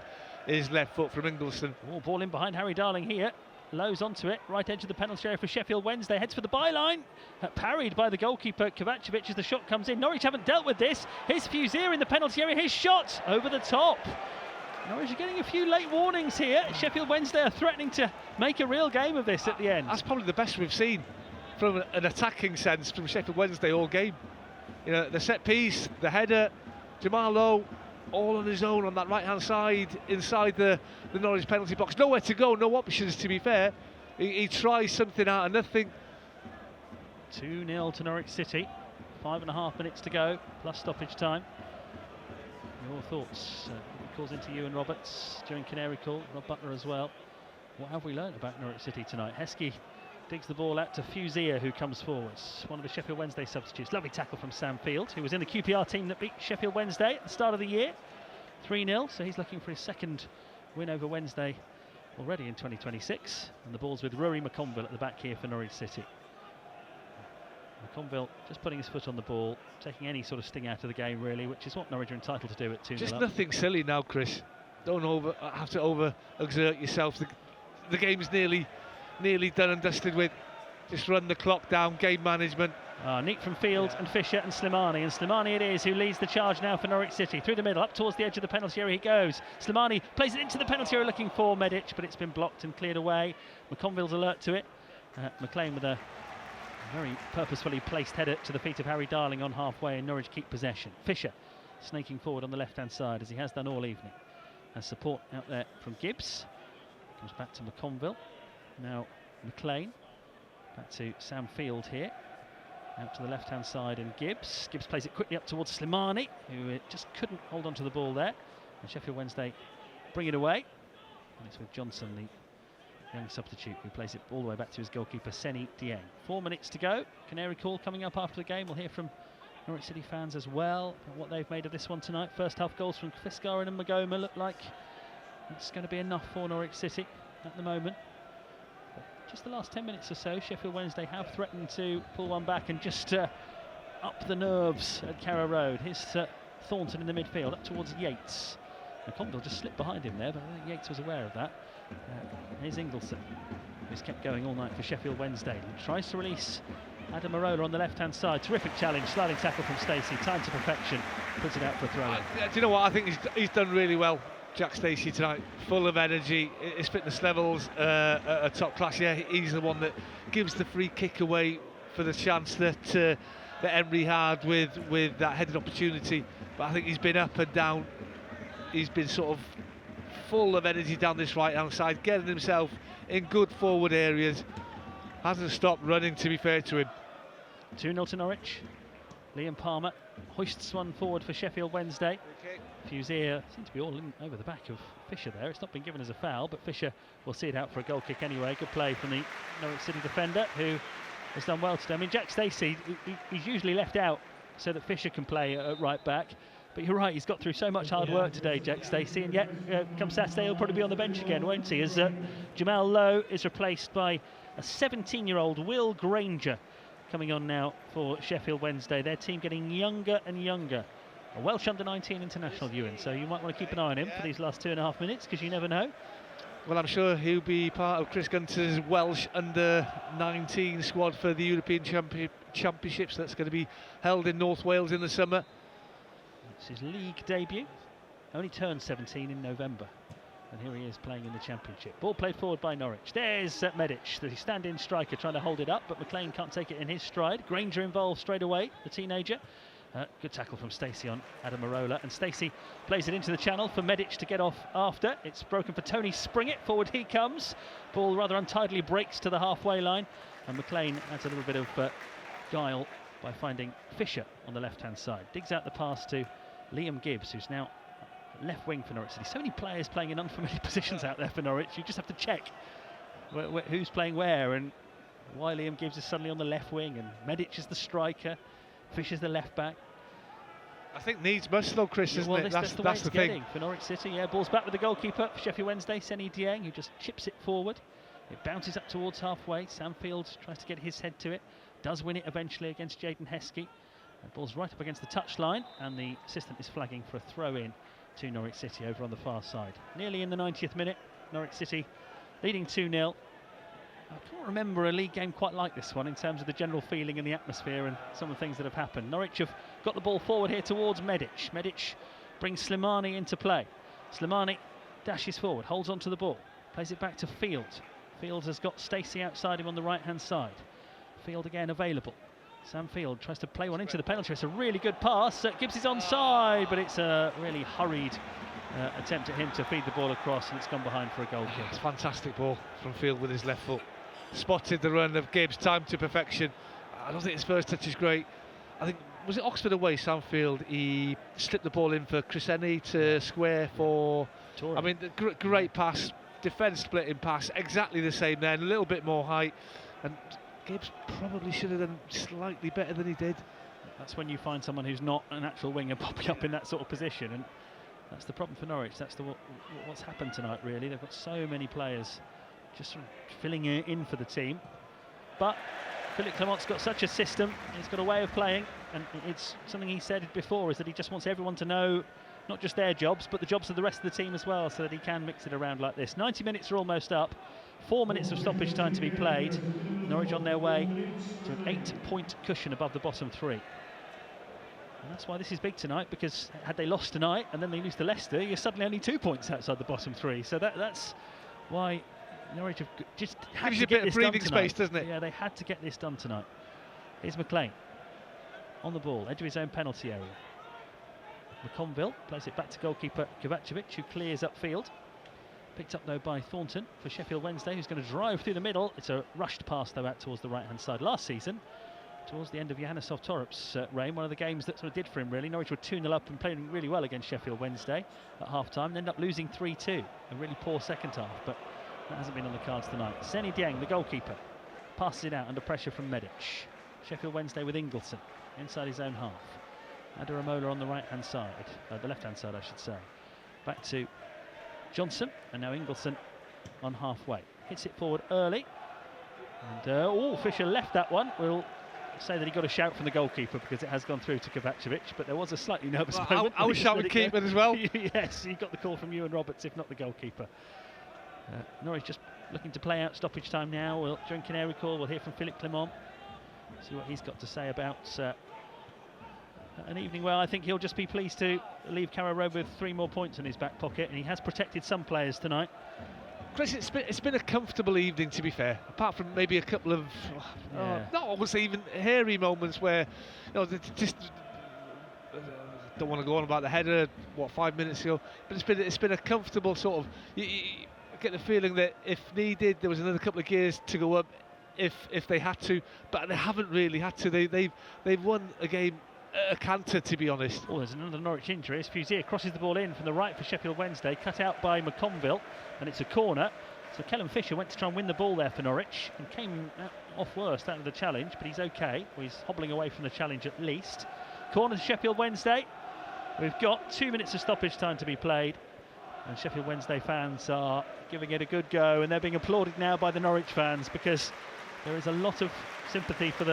his left foot from Ingleson. Oh, ball in behind Harry Darling here. Lowe's onto it, right edge of the penalty area for Sheffield Wednesday. Heads for the byline. Parried by the goalkeeper Kovacevic as the shot comes in. Norwich haven't dealt with this. Here's Fuzier in the penalty area. His shot over the top. Norwich are getting a few late warnings here. Sheffield Wednesday are threatening to make a real game of this at the end. That's probably the best we've seen from an attacking sense from Sheffield Wednesday all game. You know, the set piece, the header, Jamal Lowe, all on his own on that right hand side inside the Norwich penalty box. Nowhere to go, no options, to be fair. He tries something out of nothing. 2-0 to Norwich City, 5.5 minutes to go plus stoppage time. Your thoughts? Calls into Ewan Roberts during Canary Call, Rob Butler as well. What have we learned about Norwich City tonight? Heskey digs the ball out to Fuzier, who comes forwards. One of the Sheffield Wednesday substitutes. Lovely tackle from Sam Field, who was in the QPR team that beat Sheffield Wednesday at the start of the year. 3-0, so he's looking for his second win over Wednesday already in 2026. And the ball's with Rory McConville at the back here for Norwich City. McConville just putting his foot on the ball, taking any sort of sting out of the game, really, which is what Norwich are entitled to do at 2-0. Just nothing silly now, Chris. Don't have to over-exert yourself. The game's nearly done and dusted with. Just run the clock down, game management, Neat from Field and Fisher and Slimani it is who leads the charge now for Norwich City. Through the middle, up towards the edge of the penalty area he goes. Slimani plays it into the penalty area looking for Medic, but it's been blocked and cleared away. McConville's alert to it. McLean with a very purposefully placed header to the feet of Harry Darling on halfway, and Norwich keep possession. Fisher snaking forward on the left-hand side as he has done all evening. Has support out there from Gibbs. Comes back to McConville. Now McLean. Back to Sam Field here. Out to the left-hand side and Gibbs. Gibbs plays it quickly up towards Slimani, who just couldn't hold on to the ball there. And Sheffield Wednesday bring it away. And it's with Johnson, the young substitute, who plays it all the way back to his goalkeeper, Seni Dieng. 4 minutes to go. Canary call coming up after the game. We'll hear from Norwich City fans as well about what they've made of this one tonight. First half goals from Fiskaren and Magoma look like it's going to be enough for Norwich City at the moment. Just the last 10 minutes or so, Sheffield Wednesday have threatened to pull one back and just up the nerves at Carrow Road. Here's Thornton in the midfield, up towards Yates. McConville just slipped behind him there, but I think Yates was aware of that. Here's Ingleson, who's kept going all night for Sheffield Wednesday. He tries to release Adam Arola on the left-hand side. Terrific challenge, sliding tackle from Stacey. Time to perfection, puts it out for a throw. Do you know what? I think he's done really well, Jack Stacey, tonight. Full of energy, his fitness levels are top class. Yeah, he's the one that gives the free kick away for the chance that Emery had with that headed opportunity. But I think he's been up and down. He's been sort of full of energy down this right-hand side, getting himself in good forward areas. Hasn't stopped running, to be fair to him. 2-0 to Norwich. Liam Palmer hoists one forward for Sheffield Wednesday. Fuzier seems to be all in over the back of Fisher there. It's not been given as a foul, but Fisher will see it out for a goal kick anyway. Good play from the Norwich City defender, who has done well today. I mean, Jack Stacey, he's usually left out so that Fisher can play at right back. But you're right, he's got through so much hard work today, Jack Stacey, and yet come Saturday he'll probably be on the bench again, won't he? As Jamal Lowe is replaced by a 17-year-old Will Granger coming on now for Sheffield Wednesday. Their team getting younger and younger. A Welsh under-19 international, Ewan, so you might want to keep an eye on him for these last 2.5 minutes, because you never know. Well, I'm sure he'll be part of Chris Gunter's Welsh under-19 squad for the European Championships that's going to be held in North Wales in the summer. It's his league debut. Only turned 17 in November. And here he is playing in the Championship. Ball played forward by Norwich. There's Medic, the stand-in striker, trying to hold it up, but McLean can't take it in his stride. Granger involved straight away, the teenager. Good tackle from Stacey on Adam Arola, and Stacey plays it into the channel for Medic to get off after. It's broken for Tony Springett. Forward he comes. Ball rather untidily breaks to the halfway line, and McLean adds a little bit of guile by finding Fisher on the left-hand side. Digs out the pass to Liam Gibbs, who's now left wing for Norwich City. So many players playing in unfamiliar positions out there for Norwich. You just have to check who's playing where and why Liam Gibbs is suddenly on the left wing and Medic is the striker. Fisher's the left back. I think needs must though, Chris, isn't it? That's the thing for Norwich City. Yeah, ball's back with the goalkeeper for Sheffield Wednesday, Seni Dieng, who just chips it forward. It bounces up towards halfway. Sam Field tries to get his head to it. Does win it eventually against Jaden Heskey. The ball's right up against the touchline, and the assistant is flagging for a throw-in to Norwich City over on the far side. Nearly in the 90th minute, Norwich City leading 2-0. I can't remember a league game quite like this one in terms of the general feeling and the atmosphere and some of the things that have happened. Norwich have got the ball forward here towards Medic. Medic brings Slimani into play. Slimani dashes forward, holds onto the ball, plays it back to Field. Field has got Stacey outside him on the right-hand side. Field again available. Sam Field tries to play one into the penalty. It's a really good pass. Gibbs is onside, but it's a really hurried attempt at him to feed the ball across, and it's gone behind for a goal kick. It's a fantastic ball from Field with his left foot. Spotted the run of Gibbs, time to perfection. I don't think his first touch is great. I think, was it Oxford away, Sam Field? He slipped the ball in for Cresceni to square for... Torrey. I mean, the great pass, defence splitting pass, exactly the same then, a little bit more height. And Gibbs probably should have done slightly better than he did. That's when you find someone who's not an actual winger popping up in that sort of position, and that's the problem for Norwich. That's what's happened tonight, really. They've got so many players just sort of filling in for the team. But Philippe Clement's got such a system, he's got a way of playing, and it's something he said before, is that he just wants everyone to know not just their jobs, but the jobs of the rest of the team as well, so that he can mix it around like this. 90 minutes are almost up. 4 minutes of stoppage time to be played. Norwich on their way to an 8-point cushion above the bottom three. And that's why this is big tonight, because had they lost tonight and then they lose to Leicester, you're suddenly only 2 points outside the bottom three. So that's why Norwich have just had to get this done tonight. Gives you a bit of breathing space, doesn't it? Yeah, they had to get this done tonight. Here's McLean on the ball, edge of his own penalty area. McConville plays it back to goalkeeper Kovacevic, who clears upfield. Picked up though by Thornton for Sheffield Wednesday, who's going to drive through the middle. It's a rushed pass though out towards the right-hand side. Last season, towards the end of Yanisov Torup's reign, one of the games that sort of did for him really. Norwich were 2-0 up and playing really well against Sheffield Wednesday at half-time, and ended up losing 3-2. A really poor second half, but that hasn't been on the cards tonight. Seni Dieng, the goalkeeper, passes it out under pressure from Medic. Sheffield Wednesday with Ingleson inside his own half. Adaramola on the right-hand side, the left-hand side I should say. Back to Johnson, and now Ingleson on halfway. Hits it forward early. And Fisher left that one. We'll say that he got a shout from the goalkeeper because it has gone through to Kovacevic, but there was a slightly nervous moment. I was shouting keeper as well. Yes, you got the call from Ewan Roberts, if not the goalkeeper. Norwich just looking to play out stoppage time now. During Canary call, we'll hear from Philippe Clement. See what he's got to say about an evening where I think he'll just be pleased to leave Carrow Road with 3 more points in his back pocket, and he has protected some players tonight. Chris, it's been a comfortable evening, to be fair, apart from maybe a couple of not obviously even hairy moments where just don't want to go on about the header 5 minutes ago, but it's been a comfortable sort of, you get the feeling that if needed there was another couple of gears to go up if they had to, but they haven't really had to. They've won a game a canter, to be honest. Oh, there's another Norwich injury. As Fuzier crosses the ball in from the right for Sheffield Wednesday, cut out by McConville, and it's a corner. So Kellen Fisher went to try and win the ball there for Norwich and came off worst out of the challenge, but he's okay. He's hobbling away from the challenge at least. Corner to Sheffield Wednesday. We've got 2 minutes of stoppage time to be played, and Sheffield Wednesday fans are giving it a good go, and they're being applauded now by the Norwich fans because there is a lot of sympathy for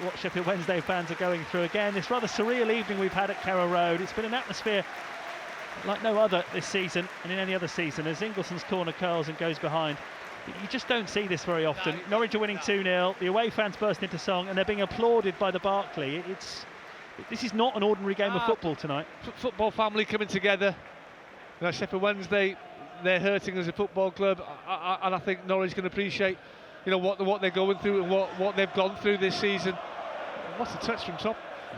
what Sheffield Wednesday fans are going through. Again, this rather surreal evening we've had at Carrow Road. It's been an atmosphere like no other this season and in any other season, as Ingleson's corner curls and goes behind. You just don't see this very often. Norwich are winning 2-0, the away fans burst into song, and they're being applauded by the Barclay. This is not an ordinary game of football tonight. Football family coming together. Sheffield Wednesday, they're hurting as a football club, and I think Norwich can appreciate what they're going through and what they've gone through this season. What's a touch from top?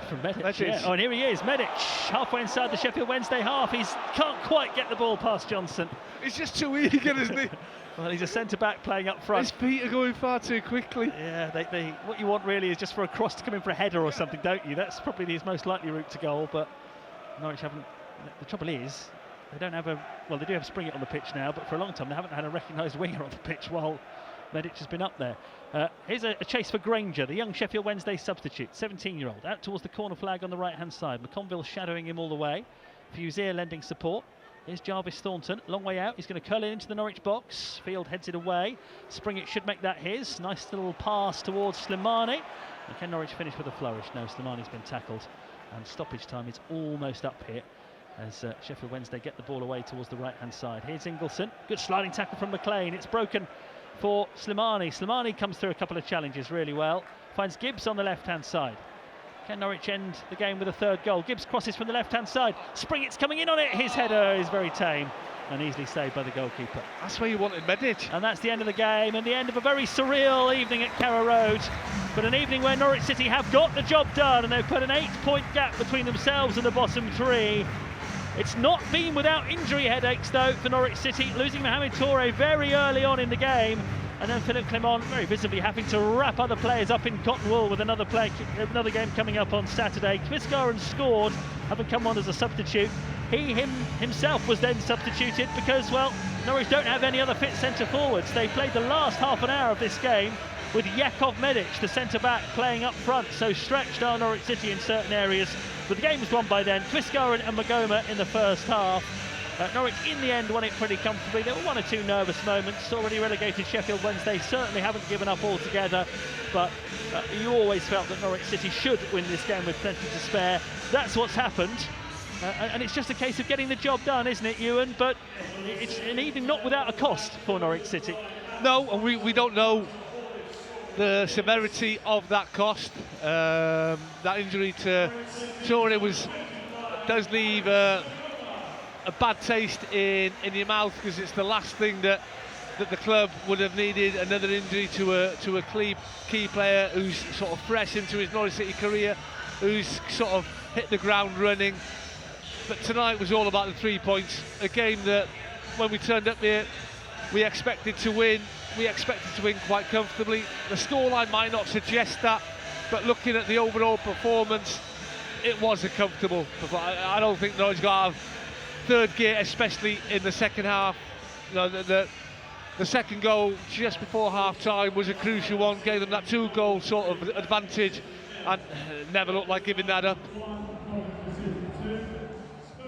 From Medic, yeah. Oh, and here he is, Medic, halfway inside the Sheffield Wednesday half. He can't quite get the ball past Johnson. He's just too eager, isn't he? Well, he's a centre-back playing up front. His feet are going far too quickly. Yeah, what you want really is just for a cross to come in for a header or something, don't you? That's probably his most likely route to goal, but Norwich haven't. The trouble is, they don't have they do have Springett on the pitch now, but for a long time they haven't had a recognised winger on the pitch while Medic has been up there. Here's a chase for Granger, the young Sheffield Wednesday substitute, 17-year-old, out towards the corner flag on the right-hand side. McConville shadowing him all the way. Fuzier lending support. Here's Jarvis Thornton, long way out. He's going to curl it into the Norwich box. Field heads it away. Springett should make that his. Nice little pass towards Slimani. And can Norwich finish with a flourish? No, Slimani's been tackled. And stoppage time is almost up here as Sheffield Wednesday get the ball away towards the right-hand side. Here's Ingleson. Good sliding tackle from McLean. It's broken for Slimani. Slimani comes through a couple of challenges really well. Finds Gibbs on the left-hand side. Can Norwich end the game with a third goal? Gibbs crosses from the left-hand side. Springett's coming in on it. His header is very tame and easily saved by the goalkeeper. That's where you wanted Medic. And that's the end of the game and the end of a very surreal evening at Carrow Road. But an evening where Norwich City have got the job done, and they've put an 8-point gap between themselves and the bottom three. It's not been without injury headaches though for Norwich City, losing Mohamed Toure very early on in the game, and then Philippe Clement very visibly having to wrap other players up in cotton wool with another game coming up on Saturday. Quisgaran scored, having come on as a substitute. He himself was then substituted because, well, Norwich don't have any other fit centre forwards. They played the last half an hour of this game with Jakov Medic, the centre-back, playing up front, so stretched are Norwich City in certain areas. But the game was won by then. Quisgaran and Magoma in the first half. Norwich in the end won it pretty comfortably. There were one or two nervous moments. Already relegated Sheffield Wednesday certainly haven't given up altogether, but you always felt that Norwich City should win this game with plenty to spare. That's what's happened, And it's just a case of getting the job done, isn't it, Ewan? But it's an evening not without a cost for Norwich City. No, and we don't know the severity of that cost. That injury to Toure does leave a bad taste in your mouth, because it's the last thing that the club would have needed, another injury to a key player who's sort of fresh into his Norwich City career, who's sort of hit the ground running. But tonight was all about the 3 points, a game that when we turned up here we expected to win. We expected to win quite comfortably. The scoreline might not suggest that, but looking at the overall performance, it was a comfortable performance. I don't think Norwich got out of third gear, especially in the second half. You know, the second goal just before half-time was a crucial one, gave them that 2-goal sort of advantage, and never looked like giving that up.